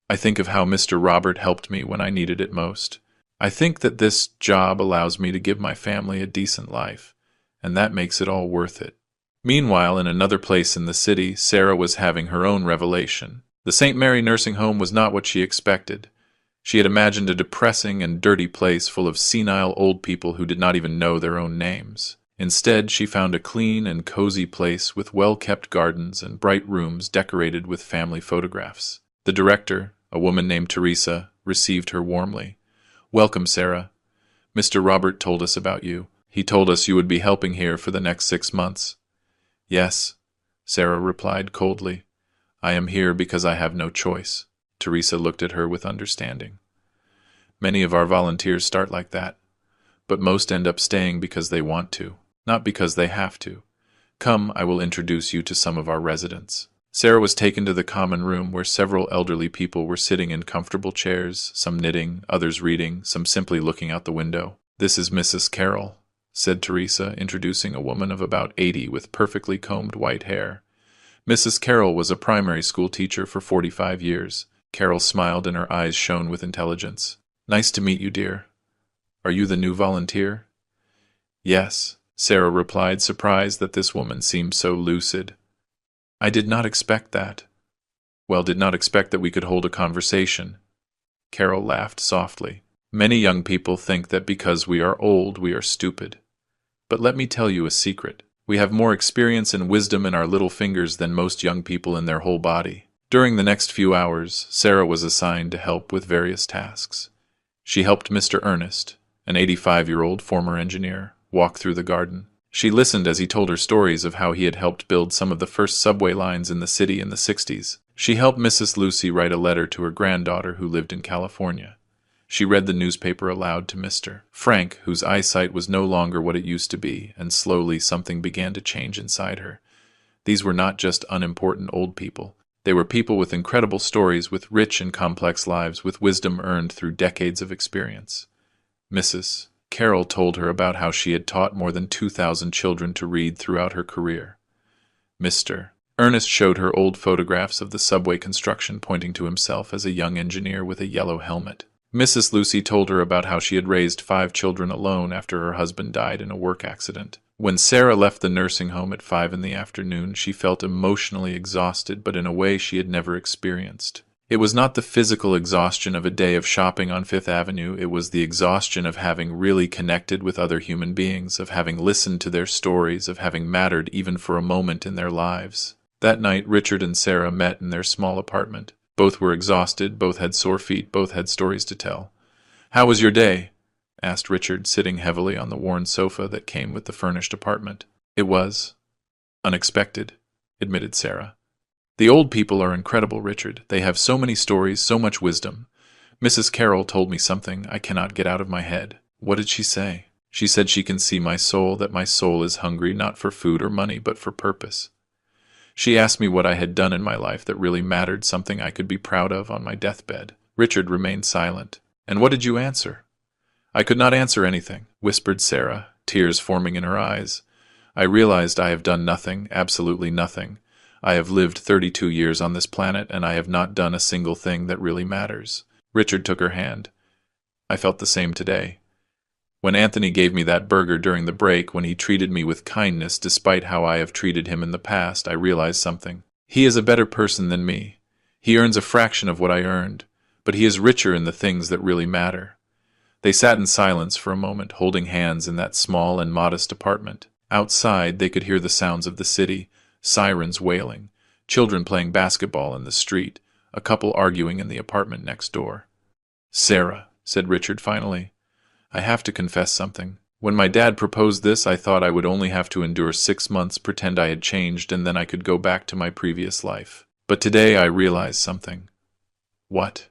I think of how Mr. Robert helped me when I needed it most. I think that this job allows me to give my family a decent life, and that makes it all worth it." Meanwhile, in another place in the city, Sarah was having her own revelation. The St. Mary nursing home was not what she expected. She had imagined a depressing and dirty place full of senile old people who did not even know their own names. Instead, she found a clean and cozy place with well-kept gardens and bright rooms decorated with family photographs. The director, a woman named Teresa, received her warmly. "Welcome, Sarah. Mr. Robert told us about you. He told us you would be helping here for the next 6 months." "Yes," Sarah replied coldly. "I am here because I have no choice." Teresa looked at her with understanding. "Many of our volunteers start like that, but most end up staying because they want to, not because they have to. Come, I will introduce you to some of our residents." Sarah was taken to the common room where several elderly people were sitting in comfortable chairs, some knitting, others reading, some simply looking out the window. "This is Mrs. Carroll," said Teresa, introducing a woman of about 80 with perfectly combed white hair. Mrs. Carroll was a primary school teacher for 45 years. Carroll smiled and her eyes shone with intelligence. "Nice to meet you, dear. Are you the new volunteer?" "Yes," Sarah replied, surprised that this woman seemed so lucid. "I did not expect that." "Well, did not expect that we could hold a conversation." Carol laughed softly. "Many young people think that because we are old, we are stupid. But let me tell you a secret. We have more experience and wisdom in our little fingers than most young people in their whole body." During the next few hours, Sarah was assigned to help with various tasks. She helped Mr. Ernest, an 85-year-old former engineer, walk through the garden. She listened as he told her stories of how he had helped build some of the first subway lines in the city in the 60s. She helped Mrs. Lucy write a letter to her granddaughter who lived in California. She read the newspaper aloud to Mr. Frank, whose eyesight was no longer what it used to be, and slowly something began to change inside her. These were not just unimportant old people. They were people with incredible stories, with rich and complex lives, with wisdom earned through decades of experience. Mrs. Carroll told her about how she had taught more than 2,000 children to read throughout her career. Mr. Ernest showed her old photographs of the subway construction, pointing to himself as a young engineer with a yellow helmet. Mrs. Lucy told her about how she had raised 5 children alone after her husband died in a work accident. When Sarah left the nursing home at 5 in the afternoon, she felt emotionally exhausted, but in a way she had never experienced. It was not the physical exhaustion of a day of shopping on Fifth Avenue, it was the exhaustion of having really connected with other human beings, of having listened to their stories, of having mattered even for a moment in their lives. That night, Richard and Sarah met in their small apartment. Both were exhausted, both had sore feet, both had stories to tell. "How was your day?" asked Richard, sitting heavily on the worn sofa that came with the furnished apartment. "It was unexpected," admitted Sarah. "The old people are incredible, Richard. They have so many stories, so much wisdom. Mrs. Carroll told me something I cannot get out of my head." "What did she say?" "She said she can see my soul, that my soul is hungry not for food or money, but for purpose. She asked me what I had done in my life that really mattered, something I could be proud of on my deathbed." Richard remained silent. "And what did you answer?" "I could not answer anything," whispered Sarah, tears forming in her eyes. "I realized I have done nothing, absolutely nothing. I have lived 32 years on this planet, and I have not done a single thing that really matters." Richard took her hand. "I felt the same today. When Anthony gave me that burger during the break, when he treated me with kindness despite how I have treated him in the past, I realized something. He is a better person than me. He earns a fraction of what I earned, but he is richer in the things that really matter." They sat in silence for a moment, holding hands in that small and modest apartment. Outside, they could hear the sounds of the city, sirens wailing, children playing basketball in the street, a couple arguing in the apartment next door. "Sarah," said Richard finally, "I have to confess something. When my dad proposed this, I thought I would only have to endure 6 months, pretend I had changed, and then I could go back to my previous life. But today I realized something." "What?"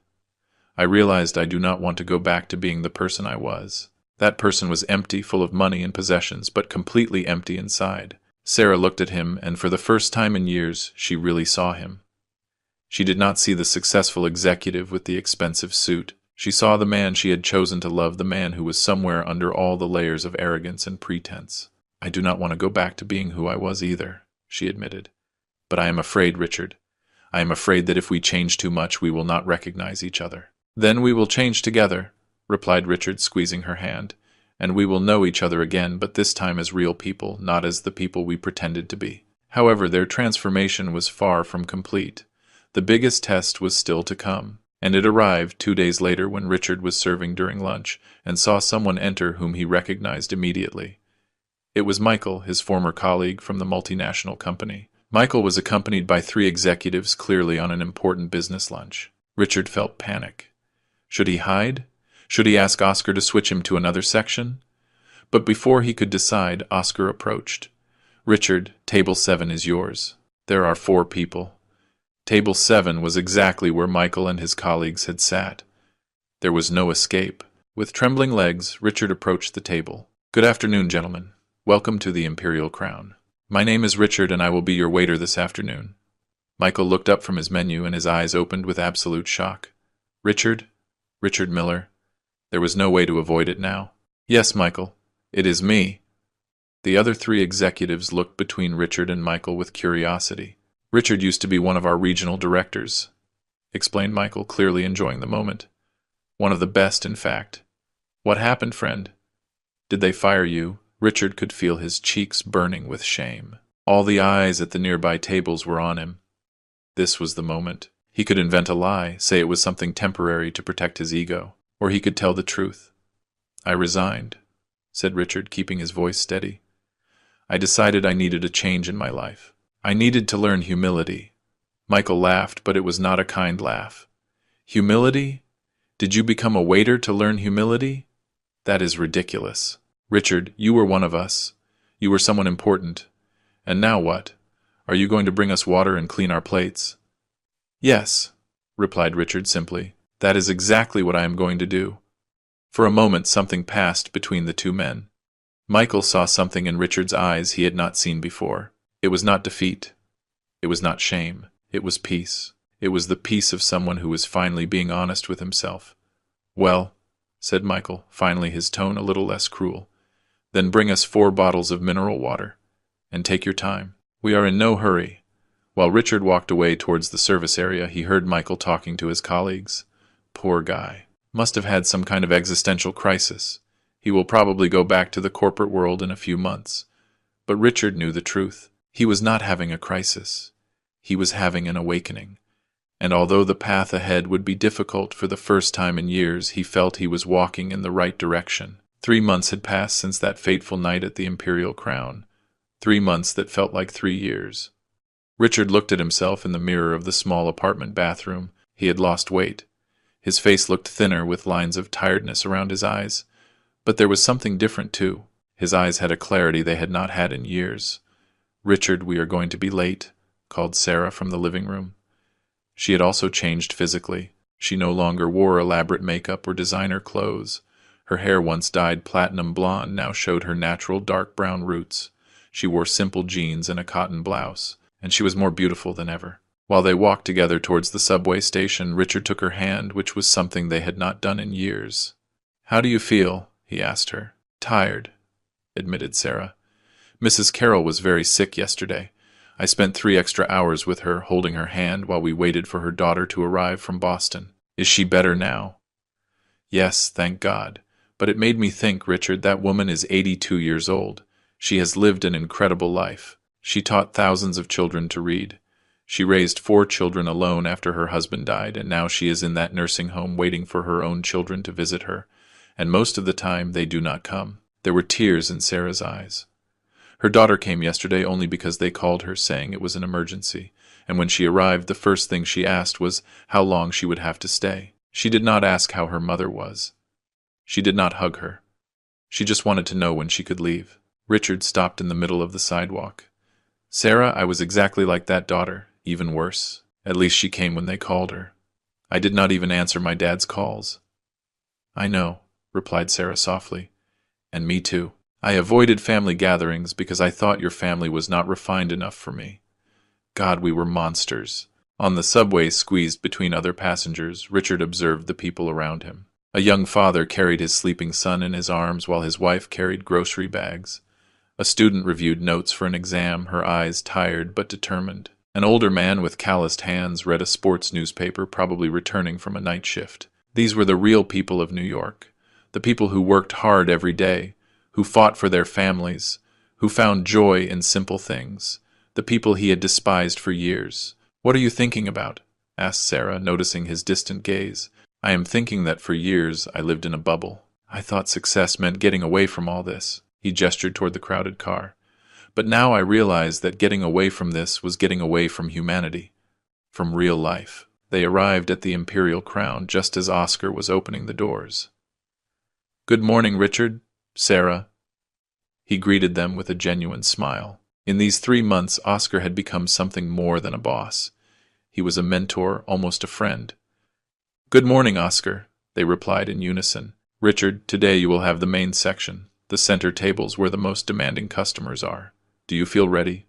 "I realized I do not want to go back to being the person I was." That person was empty, full of money and possessions, but completely empty inside. Sarah looked at him, and for the first time in years, she really saw him. She did not see the successful executive with the expensive suit. She saw the man she had chosen to love, the man who was somewhere under all the layers of arrogance and pretense. "I do not want to go back to being who I was either," she admitted. "But I am afraid, Richard. I am afraid that if we change too much, we will not recognize each other." "Then we will change together," replied Richard, squeezing her hand, "and we will know each other again, but this time as real people, not as the people we pretended to be." However, their transformation was far from complete. The biggest test was still to come. And it arrived 2 days later when Richard was serving during lunch and saw someone enter whom he recognized immediately. It was Michael, his former colleague from the multinational company. Michael was accompanied by 3 executives, clearly on an important business lunch. Richard felt panic. Should he hide? Should he ask Oscar to switch him to another section? But before he could decide, Oscar approached. "Richard, table 7 is yours. There are 4 people." Table 7 was exactly where Michael and his colleagues had sat. There was no escape. With trembling legs, Richard approached the table. "Good afternoon, gentlemen. Welcome to the Imperial Crown. My name is Richard, and I will be your waiter this afternoon." Michael looked up from his menu, and his eyes opened with absolute shock. "Richard? Richard Miller?" There was no way to avoid it now. "Yes, Michael. It is me." The other 3 executives looked between Richard and Michael with curiosity. "Richard used to be one of our regional directors," explained Michael, clearly enjoying the moment. "One of the best, in fact." "What happened, friend? Did they fire you?" Richard could feel his cheeks burning with shame. All the eyes at the nearby tables were on him. This was the moment. He could invent a lie, say it was something temporary to protect his ego, or he could tell the truth. "I resigned," said Richard, keeping his voice steady. "I decided I needed a change in my life. I needed to learn humility." Michael laughed, but it was not a kind laugh. "Humility? Did you become a waiter to learn humility? That is ridiculous. Richard, you were one of us. You were someone important. And now what? Are you going to bring us water and clean our plates?" "Yes," replied Richard simply. "That is exactly what I am going to do." For a moment something passed between the 2 men. Michael saw something in Richard's eyes he had not seen before. It was not defeat. It was not shame. It was peace. It was the peace of someone who was finally being honest with himself. "Well," said Michael, finally, his tone a little less cruel, "then bring us 4 bottles of mineral water. And take your time. We are in no hurry." While Richard walked away towards the service area, he heard Michael talking to his colleagues. "Poor guy. Must have had some kind of existential crisis. He will probably go back to the corporate world in a few months." But Richard knew the truth. He was not having a crisis. He was having an awakening. And although the path ahead would be difficult for the first time in years, he felt he was walking in the right direction. 3 months had passed since that fateful night at the Imperial Crown. 3 months that felt like 3 years. Richard looked at himself in the mirror of the small apartment bathroom. He had lost weight. His face looked thinner with lines of tiredness around his eyes. But there was something different, too. His eyes had a clarity they had not had in years. "Richard, we are going to be late," called Sarah from the living room. She had also changed physically. She no longer wore elaborate makeup or designer clothes. Her hair, once dyed platinum blonde, now showed her natural dark brown roots. She wore simple jeans and a cotton blouse, and she was more beautiful than ever. While they walked together towards the subway station, Richard took her hand, which was something they had not done in years. "How do you feel?" he asked her. "Tired," admitted Sarah. "Mrs. Carroll was very sick yesterday. I spent 3 extra hours with her, holding her hand while we waited for her daughter to arrive from Boston. Is she better now?" "Yes, thank God. But it made me think, Richard, that woman is 82 years old. She has lived an incredible life. She taught thousands of children to read. She raised 4 children alone after her husband died, and now she is in that nursing home waiting for her own children to visit her. And most of the time they do not come." There were tears in Sarah's eyes. Her daughter came yesterday only because they called her, saying it was an emergency, and when she arrived, the first thing she asked was how long she would have to stay. She did not ask how her mother was. She did not hug her. She just wanted to know when she could leave. Richard stopped in the middle of the sidewalk. "Sarah, I was exactly like that daughter, even worse. At least she came when they called her. I did not even answer my dad's calls." "I know," replied Sarah softly. "And me too. I avoided family gatherings because I thought your family was not refined enough for me. God, we were monsters." On the subway, squeezed between other passengers, Richard observed the people around him. A young father carried his sleeping son in his arms while his wife carried grocery bags. A student reviewed notes for an exam, her eyes tired but determined. An older man with calloused hands read a sports newspaper, probably returning from a night shift. These were the real people of New York, the people who worked hard every day, who fought for their families, who found joy in simple things, the people he had despised for years. "What are you thinking about?" asked Sarah, noticing his distant gaze. "I am thinking that for years I lived in a bubble. I thought success meant getting away from all this." He gestured toward the crowded car. "But now I realize that getting away from this was getting away from humanity, from real life." They arrived at the Imperial Crown just as Oscar was opening the doors. "Good morning, Richard, Sarah." He greeted them with a genuine smile. In these 3 months, Oscar had become something more than a boss. He was a mentor, almost a friend. "Good morning, Oscar," they replied in unison. "Richard, today you will have the main section, the center tables where the most demanding customers are. Do you feel ready?"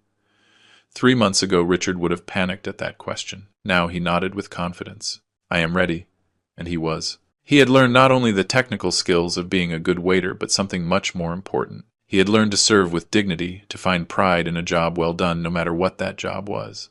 3 months ago, Richard would have panicked at that question. Now he nodded with confidence. "I am ready," and he was. He had learned not only the technical skills of being a good waiter, but something much more important. He had learned to serve with dignity, to find pride in a job well done, no matter what that job was.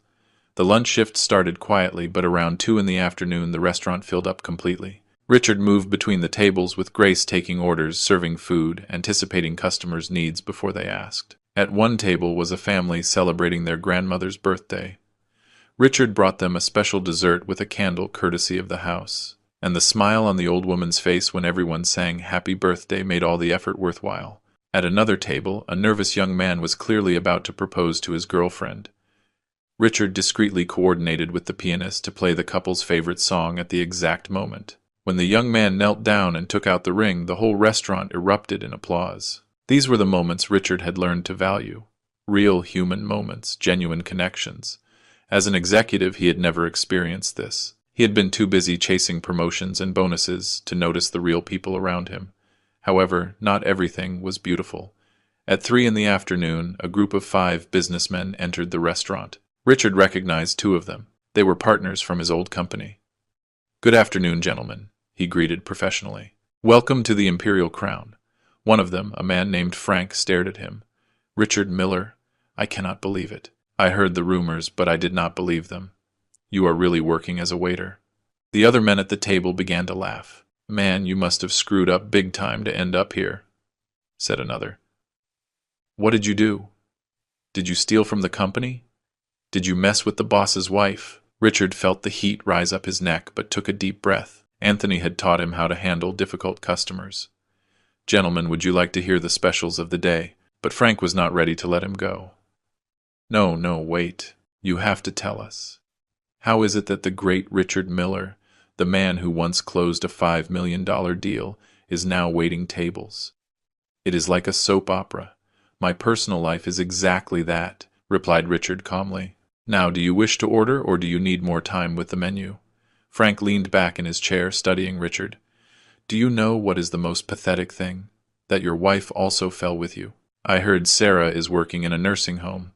The lunch shift started quietly, but around 2 in the afternoon the restaurant filled up completely. Richard moved between the tables with Grace taking orders, serving food, anticipating customers' needs before they asked. At one table was a family celebrating their grandmother's birthday. Richard brought them a special dessert with a candle courtesy of the house, and the smile on the old woman's face when everyone sang happy birthday made all the effort worthwhile. At another table, a nervous young man was clearly about to propose to his girlfriend. Richard discreetly coordinated with the pianist to play the couple's favorite song at the exact moment. When the young man knelt down and took out the ring, the whole restaurant erupted in applause. These were the moments Richard had learned to value. Real human moments, genuine connections. As an executive, he had never experienced this. He had been too busy chasing promotions and bonuses to notice the real people around him. However, not everything was beautiful. At 3 in the afternoon, a group of 5 businessmen entered the restaurant. Richard recognized 2 of them. They were partners from his old company. "Good afternoon, gentlemen," he greeted professionally. "Welcome to the Imperial Crown." One of them, a man named Frank, stared at him. "Richard Miller, I cannot believe it. I heard the rumors, but I did not believe them. You are really working as a waiter." The other men at the table began to laugh. "Man, you must have screwed up big time to end up here," said another. "What did you do? Did you steal from the company? Did you mess with the boss's wife?" Richard felt the heat rise up his neck, but took a deep breath. Anthony had taught him how to handle difficult customers. "Gentlemen, would you like to hear the specials of the day?" But Frank was not ready to let him go. No, wait. You have to tell us. How is it that the great Richard Miller, the man who once closed a $5 million deal, is now waiting tables? It is like a soap opera. My personal life is exactly that, replied Richard calmly. Now, do you wish to order, or do you need more time with the menu? Frank leaned back in his chair, studying Richard. Do you know what is the most pathetic thing? That your wife also fell with you. I heard Sarah is working in a nursing home.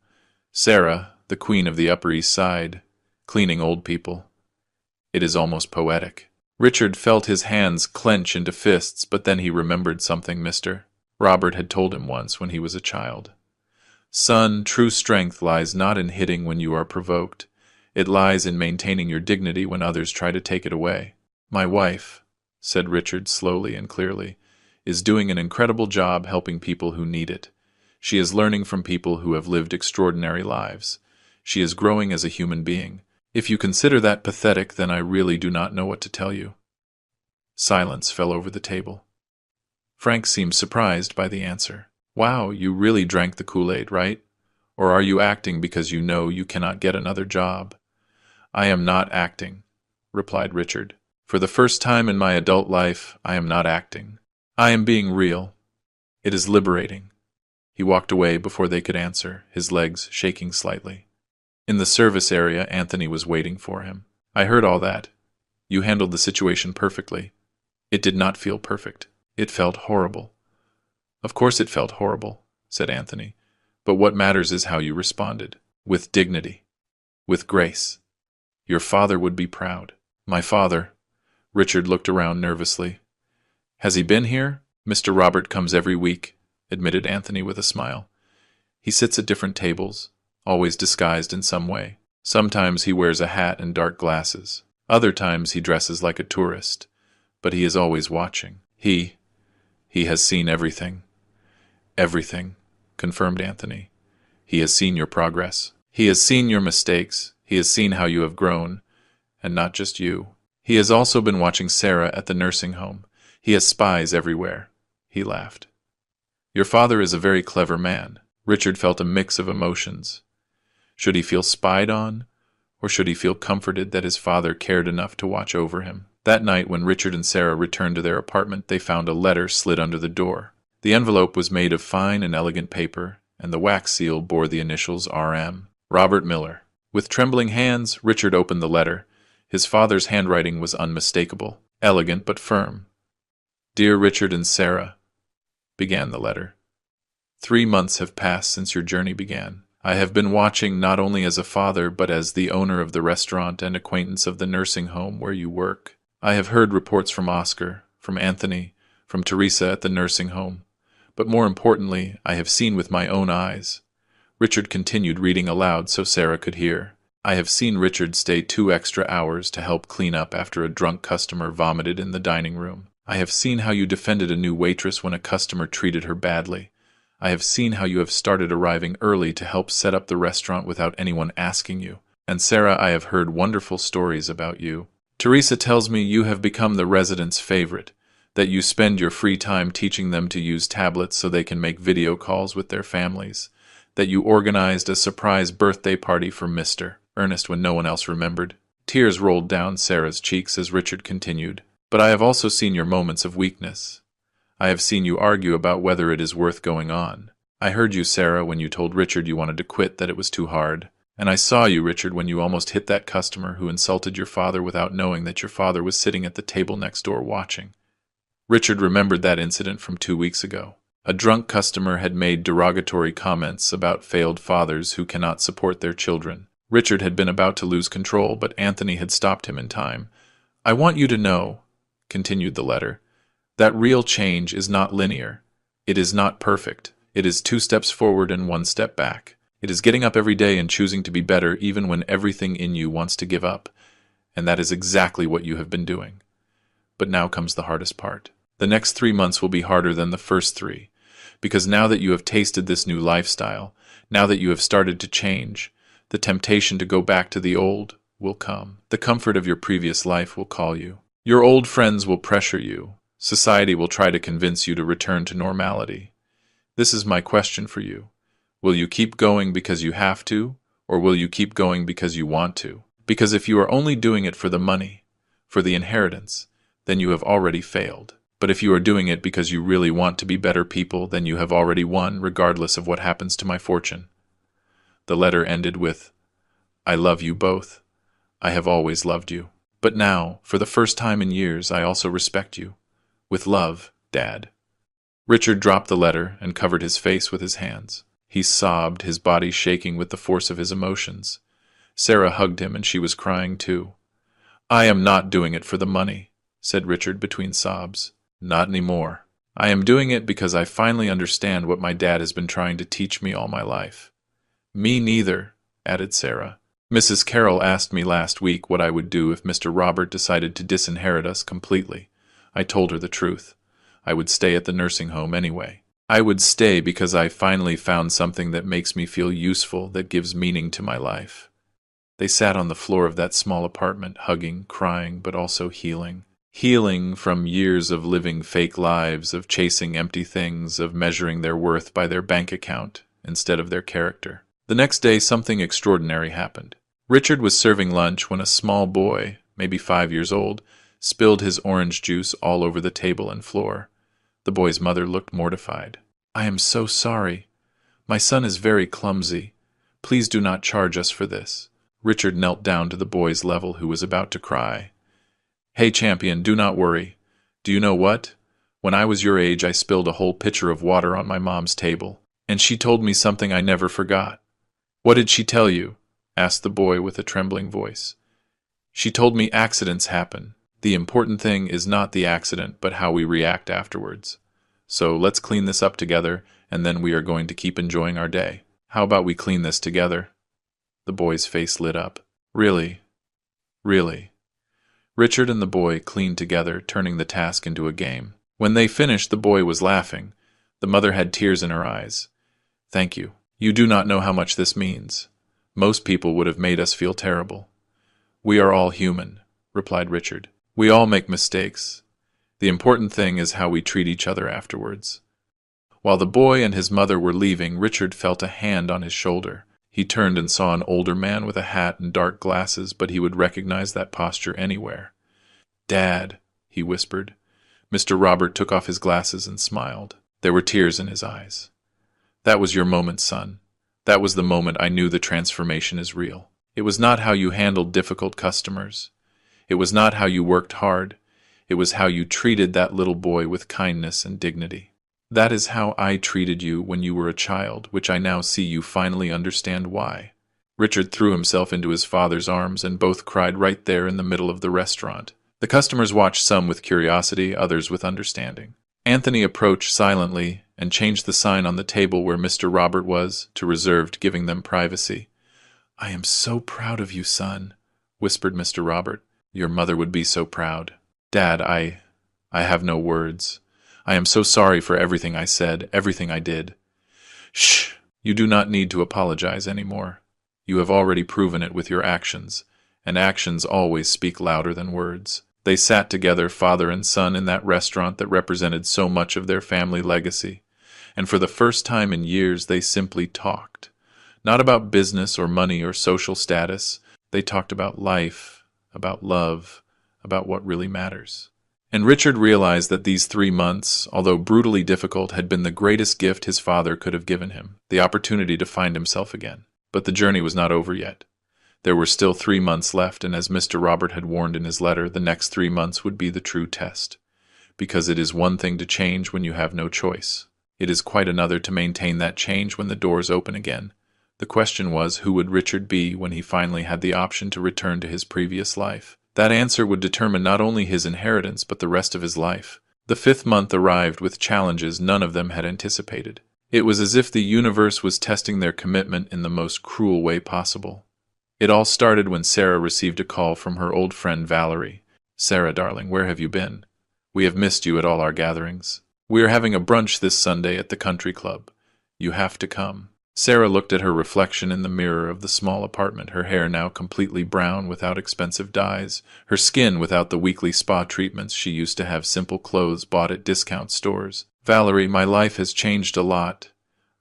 Sarah, the queen of the Upper East Side, cleaning old people. It is almost poetic. Richard felt his hands clench into fists, but then he remembered something Mr. Robert had told him once when he was a child. Son, true strength lies not in hitting when you are provoked. It lies in maintaining your dignity when others try to take it away. My wife, said Richard slowly and clearly, is doing an incredible job helping people who need it. She is learning from people who have lived extraordinary lives. She is growing as a human being. If you consider that pathetic, then I really do not know what to tell you. Silence fell over the table. Frank seemed surprised by the answer. Wow, you really drank the Kool-Aid, right? Or are you acting because you know you cannot get another job? I am not acting, replied Richard. For the first time in my adult life, I am not acting. I am being real. It is liberating. He walked away before they could answer, his legs shaking slightly. In the service area, Anthony was waiting for him. I heard all that. You handled the situation perfectly. It did not feel perfect. It felt horrible. Of course it felt horrible, said Anthony. But what matters is how you responded. With dignity. With grace. Your father would be proud. My father. Richard looked around nervously. Has he been here? Mr. Robert comes every week, admitted Anthony with a smile. He sits at different tables, always disguised in some way. Sometimes he wears a hat and dark glasses. Other times he dresses like a tourist. But he is always watching. He has seen everything. Everything, confirmed Anthony. He has seen your progress. He has seen your mistakes. He has seen how you have grown. And not just you. He has also been watching Sarah at the nursing home. He has spies everywhere. He laughed. Your father is a very clever man. Richard felt a mix of emotions. Should he feel spied on, or should he feel comforted that his father cared enough to watch over him? That night, when Richard and Sarah returned to their apartment, they found a letter slid under the door. The envelope was made of fine and elegant paper, and the wax seal bore the initials R.M. Robert Miller. With trembling hands, Richard opened the letter. His father's handwriting was unmistakable, elegant but firm. Dear Richard and Sarah, began the letter. 3 months have passed since your journey began. I have been watching not only as a father, but as the owner of the restaurant and acquaintance of the nursing home where you work. I have heard reports from Oscar, from Anthony, from Teresa at the nursing home. But more importantly, I have seen with my own eyes. Richard continued reading aloud so Sarah could hear. I have seen Richard stay 2 extra hours to help clean up after a drunk customer vomited in the dining room. I have seen how you defended a new waitress when a customer treated her badly. I have seen how you have started arriving early to help set up the restaurant without anyone asking you. And Sarah, I have heard wonderful stories about you. Teresa tells me you have become the residents' favorite, that you spend your free time teaching them to use tablets so they can make video calls with their families, that you organized a surprise birthday party for Mr. Ernest when no one else remembered. Tears rolled down Sarah's cheeks as Richard continued. But I have also seen your moments of weakness. I have seen you argue about whether it is worth going on. I heard you, Sarah, when you told Richard you wanted to quit, that it was too hard. And I saw you, Richard, when you almost hit that customer who insulted your father without knowing that your father was sitting at the table next door watching. Richard remembered that incident from 2 weeks ago. A drunk customer had made derogatory comments about failed fathers who cannot support their children. Richard had been about to lose control, but Anthony had stopped him in time. I want you to know, continued the letter, that real change is not linear. It is not perfect. It is 2 steps forward and 1 step back. It is getting up every day and choosing to be better even when everything in you wants to give up. And that is exactly what you have been doing. But now comes the hardest part. The next 3 months will be harder than the first 3, because now that you have tasted this new lifestyle, now that you have started to change, the temptation to go back to the old will come. The comfort of your previous life will call you. Your old friends will pressure you. Society will try to convince you to return to normality. This is my question for you. Will you keep going because you have to, Or will you keep going because you want to? Because if you are only doing it for the money, for the inheritance, then you have already failed. But if you are doing it because you really want to be better people, then you have already won, regardless of what happens to my fortune. The letter ended with, I love you both. I have always loved you. But now, for the first time in years, I also respect you. With love, Dad. Richard dropped the letter and covered his face with his hands. He sobbed, his body shaking with the force of his emotions. Sarah hugged him, and she was crying too. I am not doing it for the money, said Richard between sobs. Not anymore. I am doing it because I finally understand what my dad has been trying to teach me all my life. Me neither, added Sarah. Mrs. Carroll asked me last week what I would do if Mr. Robert decided to disinherit us completely. I told her the truth. I would stay at the nursing home anyway. I would stay because I finally found something that makes me feel useful, that gives meaning to my life. They sat on the floor of that small apartment, hugging, crying, but also healing. Healing from years of living fake lives, of chasing empty things, of measuring their worth by their bank account instead of their character. The next day, something extraordinary happened. Richard was serving lunch when a small boy, maybe 5 years old, spilled his orange juice all over the table and floor. The boy's mother looked mortified. I am so sorry. My son is very clumsy. Please do not charge us for this. Richard knelt down to the boy's level, who was about to cry. Hey, champion, do not worry. Do you know what? When I was your age, I spilled a whole pitcher of water on my mom's table, and she told me something I never forgot. What did she tell you? Asked the boy with a trembling voice. She told me accidents happen. The important thing is not the accident, but how we react afterwards. So let's clean this up together, and then we are going to keep enjoying our day. How about we clean this together? The boy's face lit up. Really? Really? Richard and the boy cleaned together, turning the task into a game. When they finished, the boy was laughing. The mother had tears in her eyes. Thank you. You do not know how much this means. Most people would have made us feel terrible. We are all human, replied Richard. We all make mistakes. The important thing is how we treat each other afterwards. While the boy and his mother were leaving, Richard felt a hand on his shoulder. He turned and saw an older man with a hat and dark glasses, but he would recognize that posture anywhere. Dad, he whispered. Mr. Robert took off his glasses and smiled. There were tears in his eyes. That was your moment, son. That was the moment I knew the transformation is real. It was not how you handled difficult customers. It was not how you worked hard. It was how you treated that little boy with kindness and dignity. That is how I treated you when you were a child, which I now see you finally understand why. Richard threw himself into his father's arms, and both cried right there in the middle of the restaurant. The customers watched, some with curiosity, others with understanding. Anthony approached silently and changed the sign on the table where Mr. Robert was to reserved, giving them privacy. I am so proud of you, son, whispered Mr. Robert. Your mother would be so proud. Dad, I have no words. I am so sorry for everything I said, everything I did. Shh! You do not need to apologize anymore. You have already proven it with your actions, and actions always speak louder than words. They sat together, father and son, in that restaurant that represented so much of their family legacy, and for the first time in years they simply talked. Not about business or money or social status. They talked about life, about love, about what really matters. And Richard realized that these 3 months, although brutally difficult, had been the greatest gift his father could have given him, the opportunity to find himself again. But the journey was not over yet. There were still 3 months left, and as Mr. Robert had warned in his letter, the next 3 months would be the true test. Because it is one thing to change when you have no choice. It is quite another to maintain that change when the doors open again. The question was, who would Richard be when he finally had the option to return to his previous life? That answer would determine not only his inheritance, but the rest of his life. The 5th month arrived with challenges none of them had anticipated. It was as if the universe was testing their commitment in the most cruel way possible. It all started when Sarah received a call from her old friend Valerie. Sarah, darling, where have you been? We have missed you at all our gatherings. We are having a brunch this Sunday at the country club. You have to come. Sarah looked at her reflection in the mirror of the small apartment, her hair now completely brown without expensive dyes, her skin without the weekly spa treatments she used to have, simple clothes bought at discount stores. Valerie, my life has changed a lot.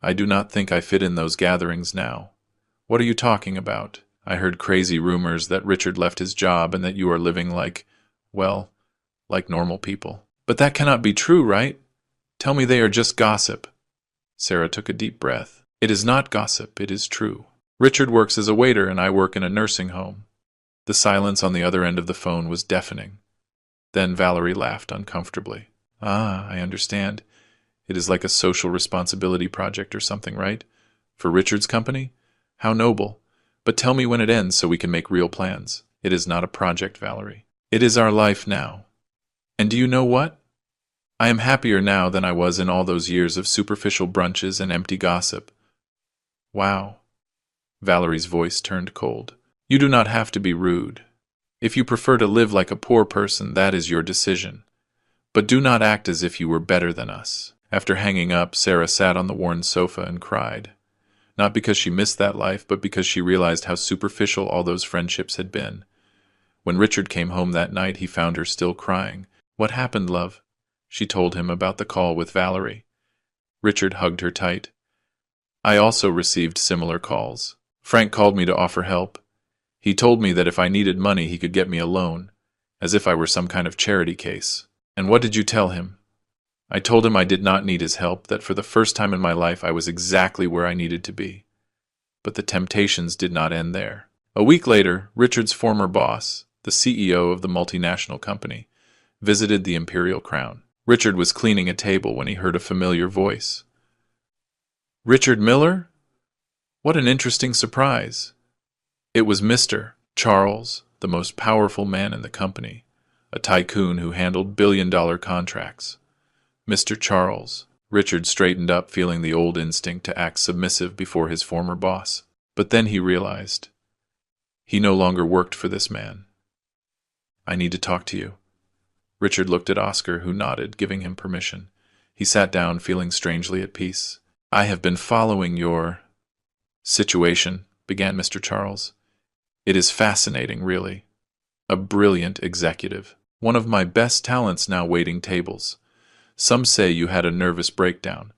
I do not think I fit in those gatherings now. What are you talking about? I heard crazy rumors that Richard left his job and that you are living well, like normal people. But that cannot be true, right? Tell me they are just gossip. Sarah took a deep breath. It is not gossip, it is true. Richard works as a waiter and I work in a nursing home. The silence on the other end of the phone was deafening. Then Valerie laughed uncomfortably. Ah, I understand. It is like a social responsibility project or something, right? For Richard's company? How noble. But tell me when it ends so we can make real plans. It is not a project, Valerie. It is our life now. And do you know what? I am happier now than I was in all those years of superficial brunches and empty gossip. Wow. Valerie's voice turned cold. You do not have to be rude. If you prefer to live like a poor person, that is your decision. But do not act as if you were better than us. After hanging up, Sarah sat on the worn sofa and cried. Not because she missed that life, but because she realized how superficial all those friendships had been. When Richard came home that night, he found her still crying. What happened, love? She told him about the call with Valerie. Richard hugged her tight. I also received similar calls. Frank called me to offer help. He told me that if I needed money, he could get me a loan, as if I were some kind of charity case. And what did you tell him? I told him I did not need his help, that for the first time in my life I was exactly where I needed to be. But the temptations did not end there. A week later, Richard's former boss, the CEO of the multinational company, visited the Imperial Crown. Richard was cleaning a table when he heard a familiar voice. Richard Miller? What an interesting surprise. It was Mr. Charles, the most powerful man in the company, a tycoon who handled billion-dollar contracts. Mr. Charles. Richard straightened up, feeling the old instinct to act submissive before his former boss. But then he realized he no longer worked for this man. I need to talk to you. Richard looked at Oscar, who nodded, giving him permission. He sat down, feeling strangely at peace. I have been following your situation, began Mr. Charles. It is fascinating, really. A brilliant executive. One of my best talents now waiting tables. Some say you had a nervous breakdown.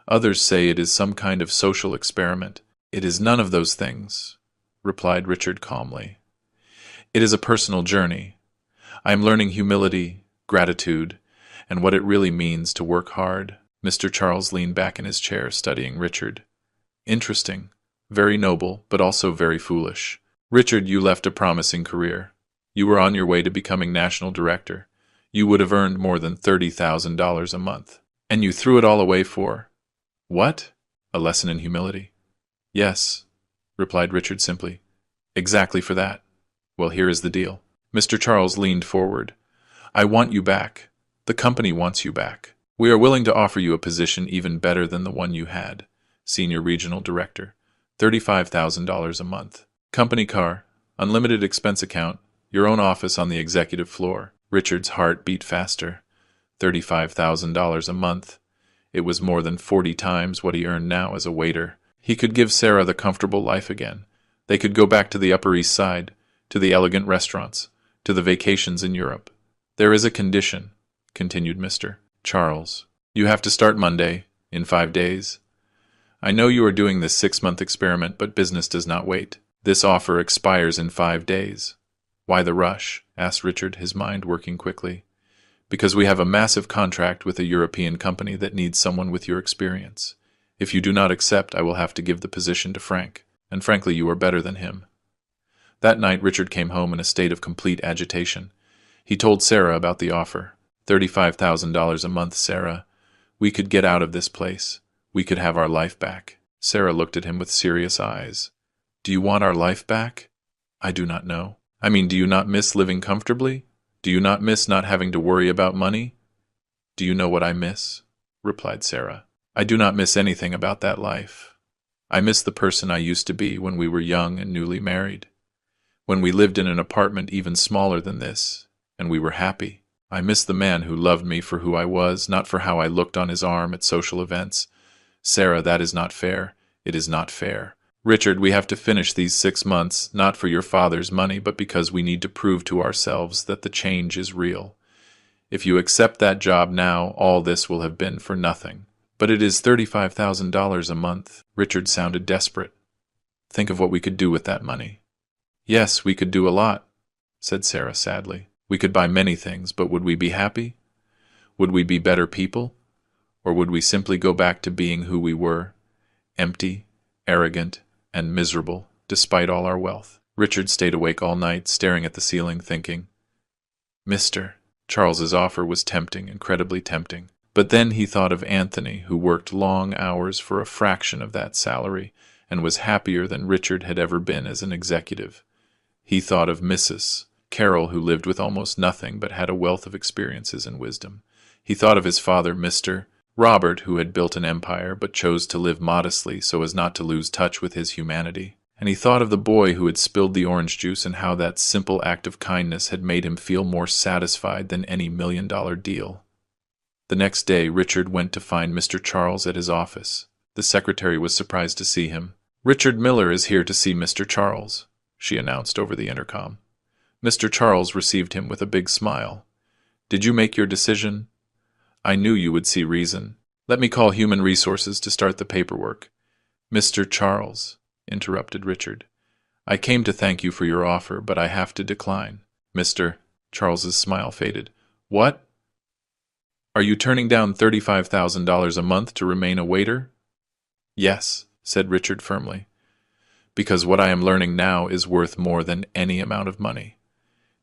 Others say it is some kind of social experiment. It is none of those things, replied Richard calmly. It is a personal journey. I am learning humility, gratitude, and what it really means to work hard. Mr. Charles leaned back in his chair, studying Richard. Interesting, very noble, but also very foolish. Richard, you left a promising career. You were on your way to becoming national director. You would have earned more than $30,000 a month. And you threw it all away for... What? A lesson in humility? Yes, replied Richard simply. Exactly for that. Well, here is the deal. Mr. Charles leaned forward. I want you back. The company wants you back. We are willing to offer you a position even better than the one you had, Senior Regional Director. $35,000 a month. Company car, unlimited expense account, your own office on the executive floor. Richard's heart beat faster. $35,000 a month. It was more than 40 times what he earned now as a waiter. He could give Sarah the comfortable life again. They could go back to the Upper East Side, to the elegant restaurants, to the vacations in Europe. There is a condition, continued Mr. Charles. You have to start Monday, in 5 days. I know you are doing this 6-month experiment, but business does not wait. This offer expires in 5 days. Why the rush? Asked Richard, his mind working quickly. Because we have a massive contract with a European company that needs someone with your experience. If you do not accept, I will have to give the position to Frank, and frankly, you are better than him. That night, Richard came home in a state of complete agitation. He told Sarah about the offer. $35,000 a month, Sarah. We could get out of this place. We could have our life back. Sarah looked at him with serious eyes. Do you want our life back? I do not know. I mean, do you not miss living comfortably? Do you not miss not having to worry about money? Do you know what I miss? Replied Sarah. I do not miss anything about that life. I miss the person I used to be when we were young and newly married. When we lived in an apartment even smaller than this, and we were happy. I miss the man who loved me for who I was, not for how I looked on his arm at social events. Sarah, that is not fair. It is not fair. Richard, we have to finish these 6 months, not for your father's money, but because we need to prove to ourselves that the change is real. If you accept that job now, all this will have been for nothing. But it is $35,000 a month. Richard sounded desperate. Think of what we could do with that money. Yes, we could do a lot, said Sarah sadly. We could buy many things, but would we be happy? Would we be better people? Or would we simply go back to being who we were, empty, arrogant, and miserable, despite all our wealth? Richard stayed awake all night, staring at the ceiling, thinking. Mr. Charles's offer was tempting, incredibly tempting. But then he thought of Anthony, who worked long hours for a fraction of that salary, and was happier than Richard had ever been as an executive. He thought of Mrs. Carroll, who lived with almost nothing but had a wealth of experiences and wisdom. He thought of his father, Mr. Robert, who had built an empire but chose to live modestly so as not to lose touch with his humanity. And he thought of the boy who had spilled the orange juice and how that simple act of kindness had made him feel more satisfied than any $1,000,000 deal. The next day, Richard went to find Mr. Charles at his office. The secretary was surprised to see him. Richard Miller is here to see Mr. Charles, she announced over the intercom. Mr. Charles received him with a big smile. Did you make your decision? I knew you would see reason. Let me call Human Resources to start the paperwork. Mr. Charles, interrupted Richard. I came to thank you for your offer, but I have to decline. Mr. Charles's smile faded. What? Are you turning down $35,000 a month to remain a waiter? Yes, said Richard firmly. Because what I am learning now is worth more than any amount of money.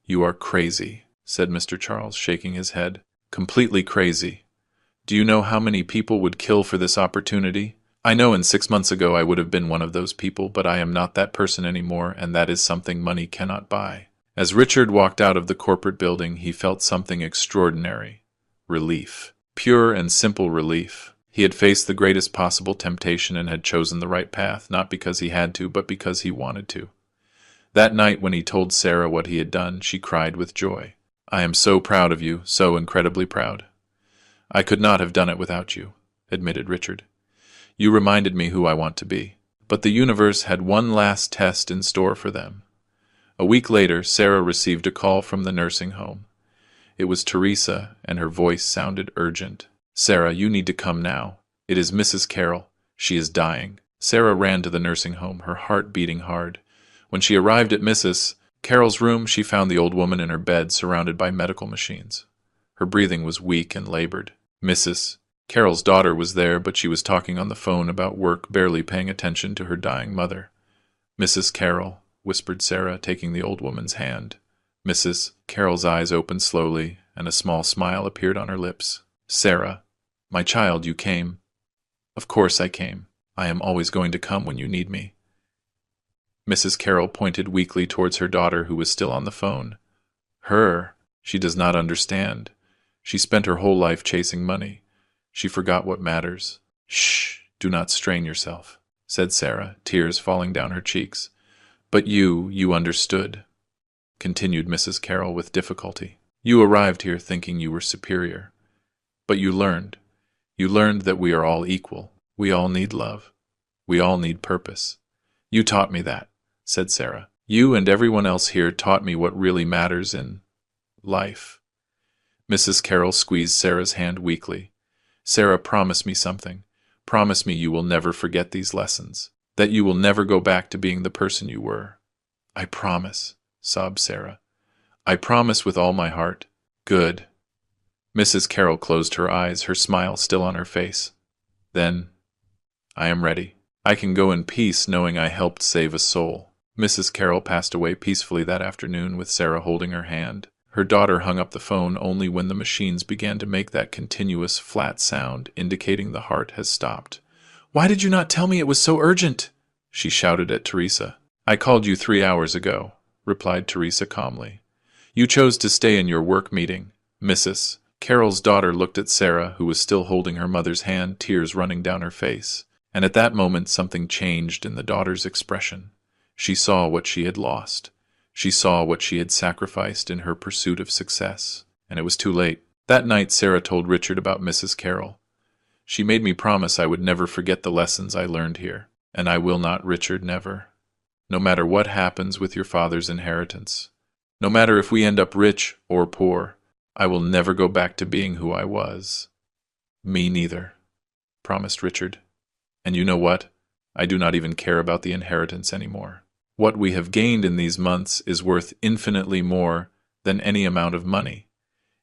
You are crazy, said Mr. Charles, shaking his head. Completely crazy. Do you know how many people would kill for this opportunity? I know 6 months ago I would have been one of those people, but I am not that person anymore, and that is something money cannot buy. As Richard walked out of the corporate building, he felt something extraordinary. Relief. Pure and simple relief. He had faced the greatest possible temptation and had chosen the right path, not because he had to, but because he wanted to. That night when he told Sarah what he had done, she cried with joy. I am so proud of you, so incredibly proud. I could not have done it without you, admitted Richard. You reminded me who I want to be. But the universe had one last test in store for them. A week later, Sarah received a call from the nursing home. It was Teresa, and her voice sounded urgent. Sarah, you need to come now. It is Mrs. Carroll. She is dying. Sarah ran to the nursing home, her heart beating hard. When she arrived at Mrs. Carroll's room, she found the old woman in her bed, surrounded by medical machines. Her breathing was weak and labored. Mrs. Carroll's daughter was there, but she was talking on the phone about work, barely paying attention to her dying mother. Mrs. Carroll, whispered Sarah, taking the old woman's hand. Mrs. Carroll's eyes opened slowly, and a small smile appeared on her lips. Sarah, my child, you came. Of course I came. I am always going to come when you need me. Mrs. Carroll pointed weakly towards her daughter, who was still on the phone. Her. She does not understand. She spent her whole life chasing money. She forgot what matters. Shh, do not strain yourself, said Sarah, tears falling down her cheeks. But you understood, continued Mrs. Carroll with difficulty. You arrived here thinking you were superior. But you learned. You learned that we are all equal. We all need love. We all need purpose. You taught me that, said Sarah. You and everyone else here taught me what really matters in life. Mrs. Carroll squeezed Sarah's hand weakly. Sarah, promise me something. Promise me you will never forget these lessons. That you will never go back to being the person you were. I promise, sobbed Sarah. I promise with all my heart. Good. Mrs. Carroll closed her eyes, her smile still on her face. Then, I am ready. I can go in peace knowing I helped save a soul. Mrs. Carroll passed away peacefully that afternoon with Sarah holding her hand. Her daughter hung up the phone only when the machines began to make that continuous, flat sound, indicating the heart has stopped. Why did you not tell me it was so urgent? She shouted at Teresa. I called you 3 hours ago, replied Teresa calmly. You chose to stay in your work meeting. Mrs. Carroll's daughter looked at Sarah, who was still holding her mother's hand, tears running down her face. And at that moment something changed in the daughter's expression. She saw what she had lost. She saw what she had sacrificed in her pursuit of success, and it was too late. That night Sarah told Richard about Mrs. Carroll. She made me promise I would never forget the lessons I learned here. And I will not, Richard, never. No matter what happens with your father's inheritance. No matter if we end up rich or poor, I will never go back to being who I was. Me neither, promised Richard. And you know what? I do not even care about the inheritance anymore. What we have gained in these months is worth infinitely more than any amount of money.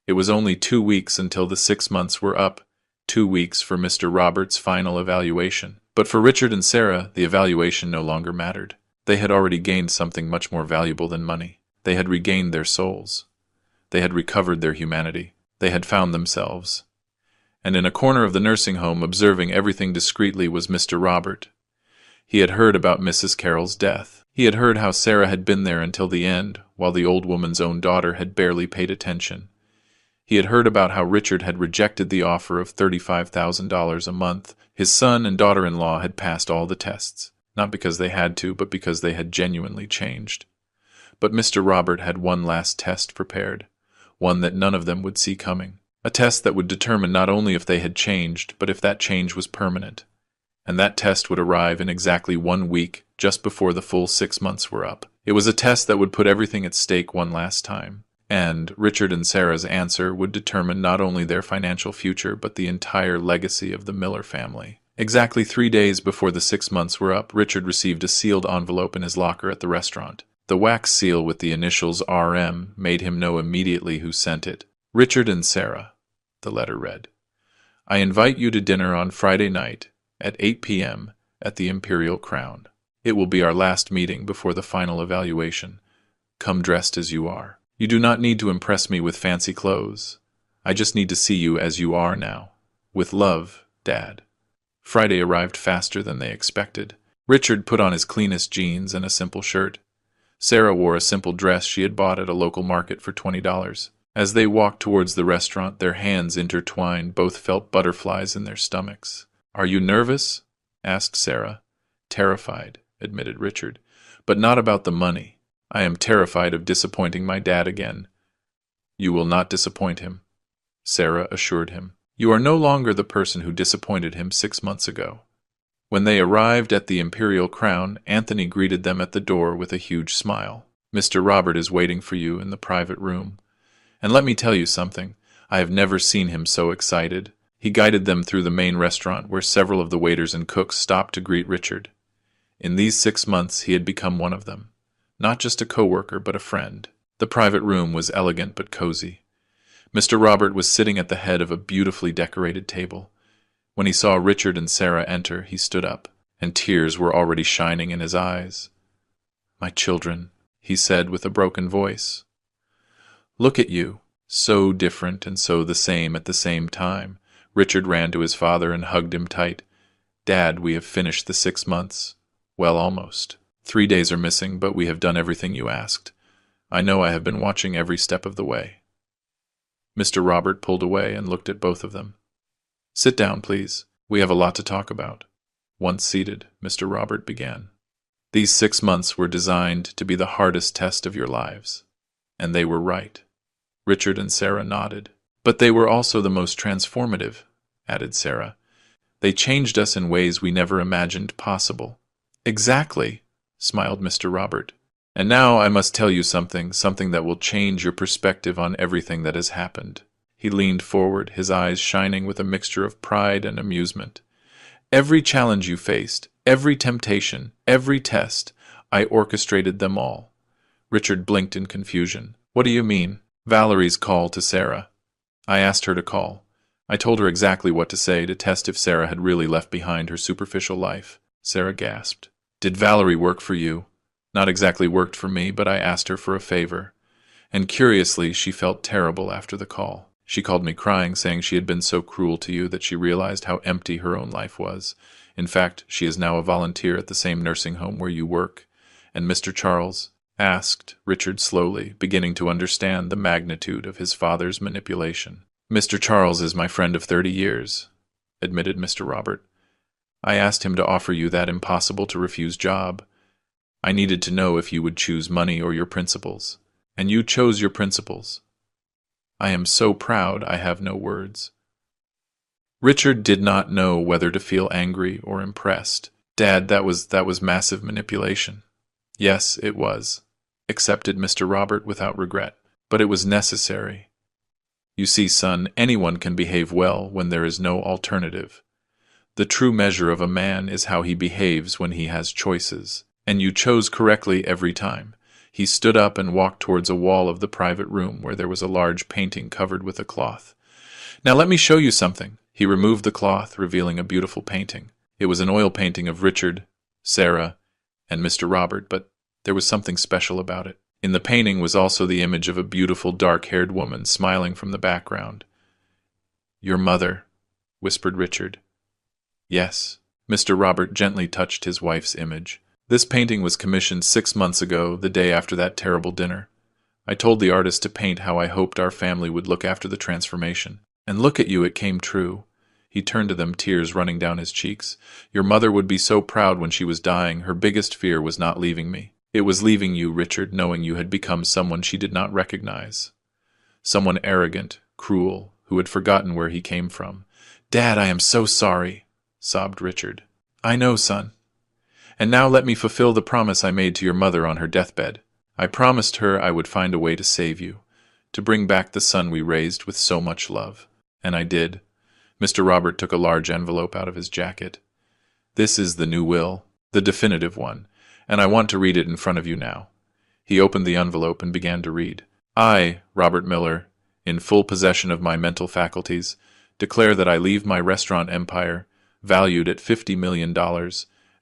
It was only 2 weeks until the 6 months were up, 2 weeks for Mr. Roberts' final evaluation. But for Richard and Sarah, the evaluation no longer mattered. They had already gained something much more valuable than money. They had regained their souls. They had recovered their humanity. They had found themselves. And in a corner of the nursing home, observing everything discreetly, was Mr. Robert. He had heard about Mrs. Carroll's death. He had heard how Sarah had been there until the end, while the old woman's own daughter had barely paid attention. He had heard about how Richard had rejected the offer of $35,000 a month. His son and daughter-in-law had passed all the tests, not because they had to, but because they had genuinely changed. But Mr. Robert had one last test prepared, one that none of them would see coming. A test that would determine not only if they had changed, but if that change was permanent. And that test would arrive in exactly 1 week, just before the full 6 months were up. It was a test that would put everything at stake one last time. And Richard and Sarah's answer would determine not only their financial future, but the entire legacy of the Miller family. Exactly 3 days before the 6 months were up, Richard received a sealed envelope in his locker at the restaurant. The wax seal with the initials RM made him know immediately who sent it. Richard and Sarah, the letter read. I invite you to dinner on Friday night at 8 p.m. at the Imperial Crown. It will be our last meeting before the final evaluation. Come dressed as you are. You do not need to impress me with fancy clothes. I just need to see you as you are now. With love, Dad. Friday arrived faster than they expected. Richard put on his cleanest jeans and a simple shirt. Sarah wore a simple dress she had bought at a local market for $20. As they walked towards the restaurant, their hands intertwined, both felt butterflies in their stomachs. Are you nervous? Asked Sarah. Terrified, admitted Richard, but not about the money. I am terrified of disappointing my dad again. You will not disappoint him, Sarah assured him. You are no longer the person who disappointed him 6 months ago. When they arrived at the Imperial Crown, Anthony greeted them at the door with a huge smile. Mr. Robert is waiting for you in the private room. And let me tell you something, I have never seen him so excited. He guided them through the main restaurant, where several of the waiters and cooks stopped to greet Richard. In these 6 months he had become one of them. Not just a co-worker, but a friend. The private room was elegant but cozy. Mr. Robert was sitting at the head of a beautifully decorated table. When he saw Richard and Sarah enter, he stood up, and tears were already shining in his eyes. My children, he said with a broken voice. Look at you, so different and so the same at the same time. Richard ran to his father and hugged him tight. Dad, we have finished the 6 months. Well, almost. 3 days are missing, but we have done everything you asked. I know I have been watching every step of the way. Mr. Robert pulled away and looked at both of them. Sit down, please. We have a lot to talk about. Once seated, Mr. Robert began. These 6 months were designed to be the hardest test of your lives. And they were right. Richard and Sarah nodded. But they were also the most transformative, added Sarah. They changed us in ways we never imagined possible. Exactly, smiled Mr. Robert. And now I must tell you something that will change your perspective on everything that has happened. He leaned forward, his eyes shining with a mixture of pride and amusement. Every challenge you faced, every temptation, every test, I orchestrated them all. Richard blinked in confusion. What do you mean? Valerie's call to Sarah. I asked her to call. I told her exactly what to say to test if Sarah had really left behind her superficial life. Sarah gasped. Did Valerie work for you? Not exactly worked for me, but I asked her for a favor. And curiously, she felt terrible after the call. She called me crying, saying she had been so cruel to you that she realized how empty her own life was. In fact, she is now a volunteer at the same nursing home where you work. And Mr. Charles? Asked Richard slowly, beginning to understand the magnitude of his father's manipulation. Mr. Charles is my friend of 30 years, admitted Mr. Robert. I asked him to offer you that impossible-to-refuse job. I needed to know if you would choose money or your principles. And you chose your principles. I am so proud I have no words. Richard did not know whether to feel angry or impressed. Dad, that was massive manipulation. Yes, it was, accepted Mr. Robert without regret. But it was necessary. You see, son, anyone can behave well when there is no alternative. The true measure of a man is how he behaves when he has choices. And you chose correctly every time. He stood up and walked towards a wall of the private room where there was a large painting covered with a cloth. Now let me show you something. He removed the cloth, revealing a beautiful painting. It was an oil painting of Richard, Sarah, and Mr. Robert, but there was something special about it. In the painting was also the image of a beautiful dark-haired woman smiling from the background. "Your mother," whispered Richard. "Yes." Mr. Robert gently touched his wife's image. "This painting was commissioned 6 months ago, the day after that terrible dinner. I told the artist to paint how I hoped our family would look after the transformation. And look at you, it came true." He turned to them, tears running down his cheeks. "Your mother would be so proud when she was dying. Her biggest fear was not leaving me. It was leaving you, Richard, knowing you had become someone she did not recognize. Someone arrogant, cruel, who had forgotten where he came from." "Dad, I am so sorry," sobbed Richard. "I know, son. And now let me fulfill the promise I made to your mother on her deathbed. I promised her I would find a way to save you, to bring back the son we raised with so much love. And I did." Mr. Robert took a large envelope out of his jacket. "This is the new will, the definitive one, and I want to read it in front of you now." He opened the envelope and began to read. "I, Robert Miller, in full possession of my mental faculties, declare that I leave my restaurant empire, valued at $50 million,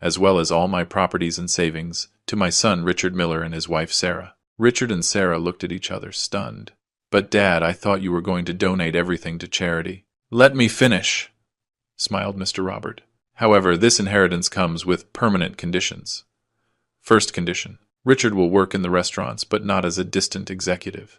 as well as all my properties and savings, to my son Richard Miller and his wife Sarah." Richard and Sarah looked at each other, stunned. "But Dad, I thought you were going to donate everything to charity." "Let me finish," smiled Mr. Robert. "However, this inheritance comes with permanent conditions. First condition: Richard will work in the restaurants, but not as a distant executive.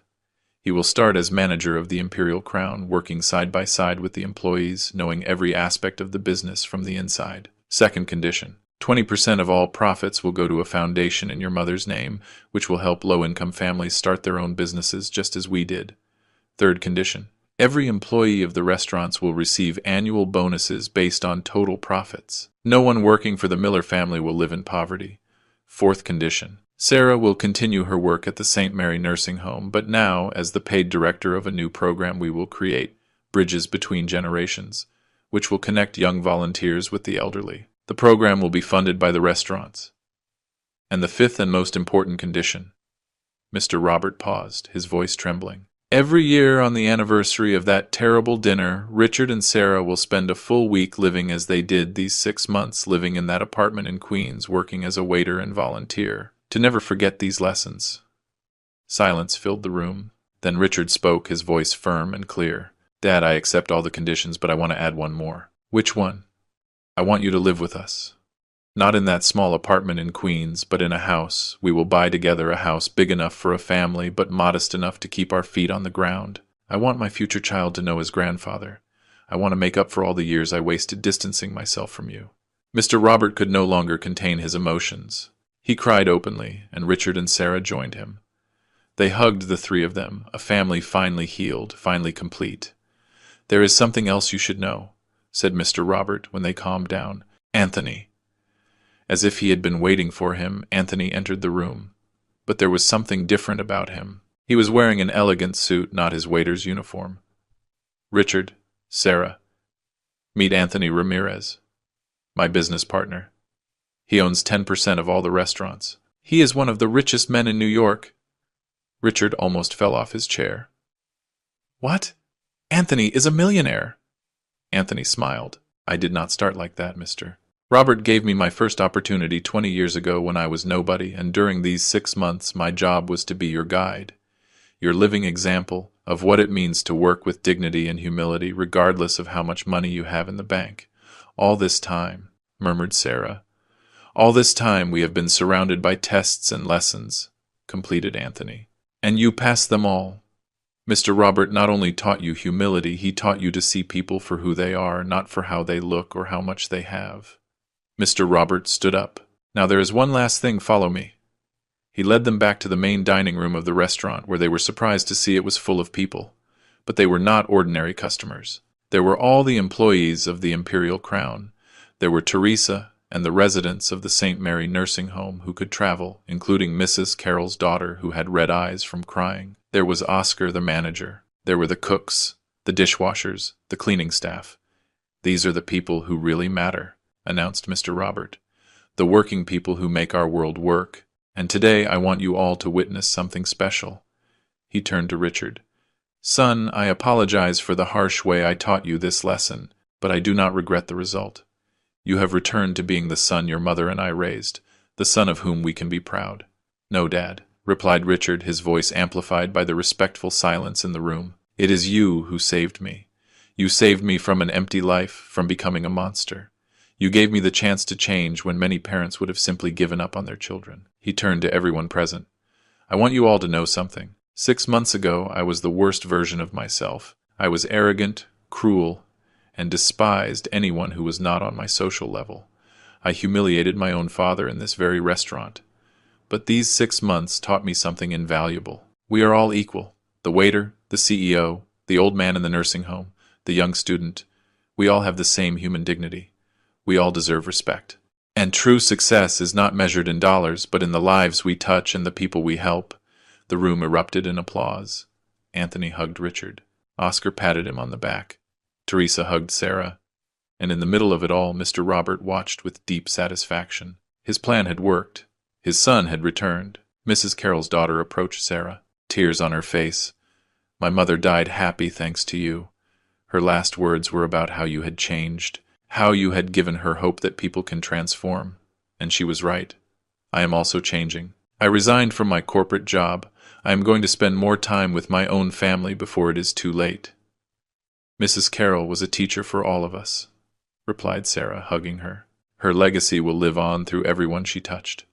He will start as manager of the Imperial Crown, working side by side with the employees, knowing every aspect of the business from the inside. Second condition: 20% of all profits will go to a foundation in your mother's name, which will help low-income families start their own businesses just as we did. Third condition: every employee of the restaurants will receive annual bonuses based on total profits. No one working for the Miller family will live in poverty. Fourth condition: Sarah will continue her work at the St. Mary Nursing Home, but now as the paid director of a new program we will create, Bridges Between Generations, which will connect young volunteers with the elderly. The program will be funded by the restaurants. And the fifth and most important condition." Mr. Robert paused, his voice trembling. "Every year on the anniversary of that terrible dinner, Richard and Sarah will spend a full week living as they did these 6 months, living in that apartment in Queens, working as a waiter and volunteer. To never forget these lessons." Silence filled the room. Then Richard spoke, his voice firm and clear. "Dad, I accept all the conditions, but I want to add one more." "Which one?" "I want you to live with us. Not in that small apartment in Queens, but in a house. We will buy together a house big enough for a family, but modest enough to keep our feet on the ground. I want my future child to know his grandfather. I want to make up for all the years I wasted distancing myself from you." Mr. Robert could no longer contain his emotions. He cried openly, and Richard and Sarah joined him. They hugged, the three of them, a family finally healed, finally complete. "There is something else you should know," said Mr. Robert when they calmed down. "Anthony." As if he had been waiting for him, Anthony entered the room. But there was something different about him. He was wearing an elegant suit, not his waiter's uniform. "Richard, Sarah, meet Anthony Ramirez, my business partner. He owns 10% of all the restaurants. He is one of the richest men in New York." Richard almost fell off his chair. "What? Anthony is a millionaire." Anthony smiled. "I did not start like that, mister. Robert gave me my first opportunity 20 years ago when I was nobody, and during these 6 months my job was to be your guide, your living example of what it means to work with dignity and humility regardless of how much money you have in the bank. All this time," murmured Sarah, "all this time we have been surrounded by tests and lessons," completed Anthony. "And you passed them all. Mr. Robert not only taught you humility, he taught you to see people for who they are, not for how they look or how much they have." Mr. Robert stood up. "Now there is one last thing, follow me." He led them back to the main dining room of the restaurant, where they were surprised to see it was full of people. But they were not ordinary customers. There were all the employees of the Imperial Crown. There were Teresa and the residents of the St. Mary Nursing Home who could travel, including Mrs. Carroll's daughter who had red eyes from crying. There was Oscar, the manager. There were the cooks, the dishwashers, the cleaning staff. "These are the people who really matter," announced Mr. Robert. "The working people who make our world work. And today I want you all to witness something special." He turned to Richard. "Son, I apologize for the harsh way I taught you this lesson, but I do not regret the result. You have returned to being the son your mother and I raised, the son of whom we can be proud." "No, Dad," replied Richard, his voice amplified by the respectful silence in the room. "It is you who saved me. You saved me from an empty life, from becoming a monster. You gave me the chance to change when many parents would have simply given up on their children." He turned to everyone present. "I want you all to know something. 6 months ago, I was the worst version of myself. I was arrogant, cruel, and despised anyone who was not on my social level. I humiliated my own father in this very restaurant. But these 6 months taught me something invaluable. We are all equal. The waiter, the CEO, the old man in the nursing home, the young student. We all have the same human dignity. We all deserve respect. And true success is not measured in dollars, but in the lives we touch and the people we help." The room erupted in applause. Anthony hugged Richard. Oscar patted him on the back. Teresa hugged Sarah. And in the middle of it all, Mr. Robert watched with deep satisfaction. His plan had worked. His son had returned. Mrs. Carroll's daughter approached Sarah, tears on her face. "My mother died happy thanks to you. Her last words were about how you had changed, how you had given her hope that people can transform. And she was right. I am also changing. I resigned from my corporate job. I am going to spend more time with my own family before it is too late." "Mrs. Carroll was a teacher for all of us," replied Sarah, hugging her. "Her legacy will live on through everyone she touched."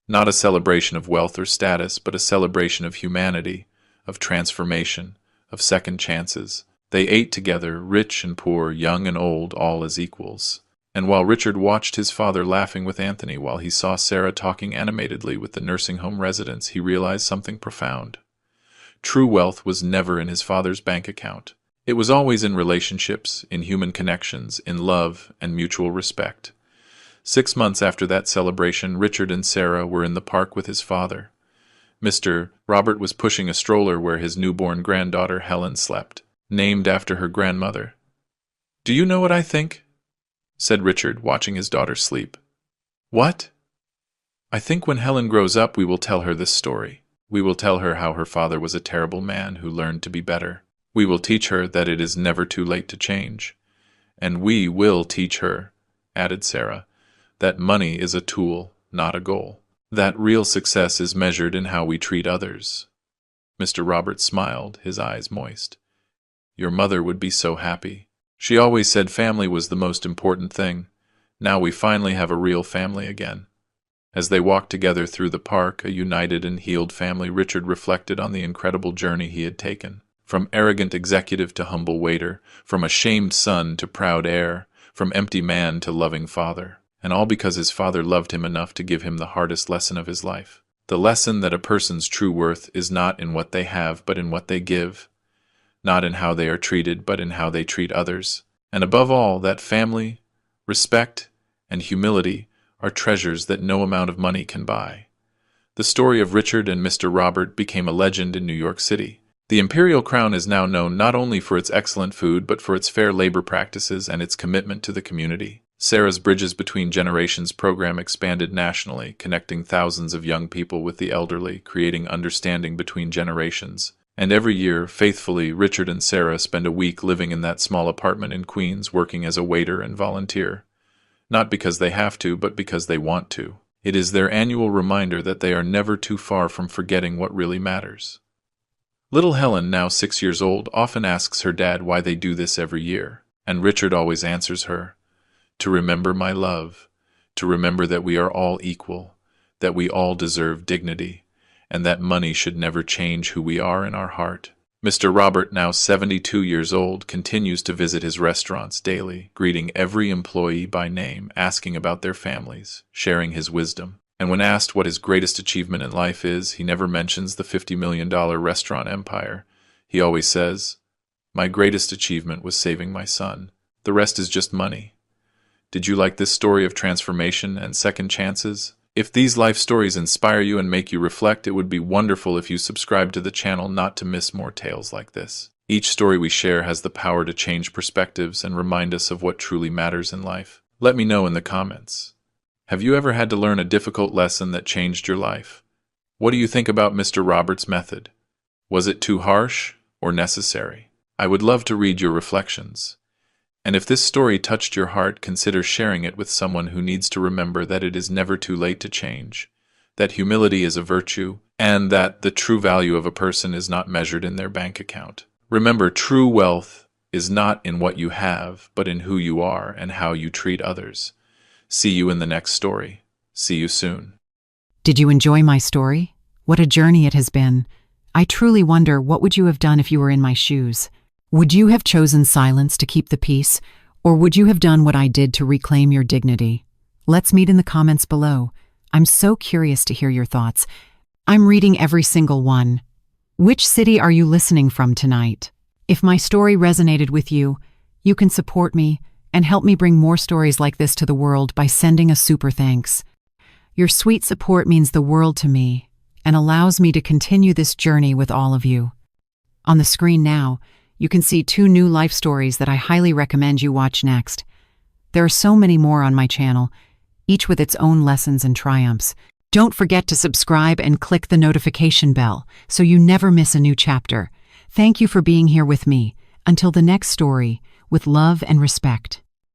Not a celebration of wealth or status, but a celebration of humanity, of transformation, of second chances. They ate together, rich and poor, young and old, all as equals. And while Richard watched his father laughing with Anthony, while he saw Sarah talking animatedly with the nursing home residents, he realized something profound. True wealth was never in his father's bank account. It was always in relationships, in human connections, in love and mutual respect. 6 months after that celebration, Richard and Sarah were in the park with his father. Mr. Robert was pushing a stroller where his newborn granddaughter Helen slept, named after her grandmother. "Do you know what I think?" said Richard, watching his daughter sleep. "What?" "I think when Helen grows up, we will tell her this story. We will tell her how her father was a terrible man who learned to be better. We will teach her that it is never too late to change. And we will teach her," added Sarah, "that money is a tool, not a goal. That real success is measured in how we treat others." Mr. Robert smiled, his eyes moist. "Your mother would be so happy. She always said family was the most important thing. Now we finally have a real family again." As they walked together through the park, a united and healed family, Richard reflected on the incredible journey he had taken. From arrogant executive to humble waiter, from ashamed son to proud heir, from empty man to loving father. And all because his father loved him enough to give him the hardest lesson of his life. The lesson that a person's true worth is not in what they have, but in what they give. Not in how they are treated, but in how they treat others. And above all, that family, respect, and humility are treasures that no amount of money can buy. The story of Richard and Mr. Robert became a legend in New York City. The Imperial Crown is now known not only for its excellent food, but for its fair labor practices and its commitment to the community. Sarah's Bridges Between Generations program expanded nationally, connecting thousands of young people with the elderly, creating understanding between generations. And every year, faithfully, Richard and Sarah spend a week living in that small apartment in Queens, working as a waiter and volunteer. Not because they have to, but because they want to. It is their annual reminder that they are never too far from forgetting what really matters. Little Helen, now 6 years old, often asks her dad why they do this every year. And Richard always answers her, "To remember my love, to remember that we are all equal, that we all deserve dignity, and that money should never change who we are in our heart." Mr. Robert, now 72 years old, continues to visit his restaurants daily, greeting every employee by name, asking about their families, sharing his wisdom. And when asked what his greatest achievement in life is, he never mentions the $50 million restaurant empire. He always says, "My greatest achievement was saving my son. The rest is just money." Did you like this story of transformation and second chances? If these life stories inspire you and make you reflect, it would be wonderful if you subscribe to the channel not to miss more tales like this. Each story we share has the power to change perspectives and remind us of what truly matters in life. Let me know in the comments. Have you ever had to learn a difficult lesson that changed your life? What do you think about Mr. Roberts' method? Was it too harsh or necessary? I would love to read your reflections. And if this story touched your heart, consider sharing it with someone who needs to remember that it is never too late to change, that humility is a virtue, and that the true value of a person is not measured in their bank account. Remember, true wealth is not in what you have, but in who you are and how you treat others. See you in the next story. See you soon. Did you enjoy my story? What a journey it has been. I truly wonder, what would you have done if you were in my shoes? Would you have chosen silence to keep the peace, or would you have done what I did to reclaim your dignity? Let's meet in the comments below. I'm so curious to hear your thoughts. I'm reading every single one. Which city are you listening from tonight? If my story resonated with you, you can support me and help me bring more stories like this to the world by sending a super thanks. Your sweet support means the world to me and allows me to continue this journey with all of you. On the screen now, you can see 2 new life stories that I highly recommend you watch next. There are so many more on my channel, each with its own lessons and triumphs. Don't forget to subscribe and click the notification bell so you never miss a new chapter. Thank you for being here with me. Until the next story, with love and respect.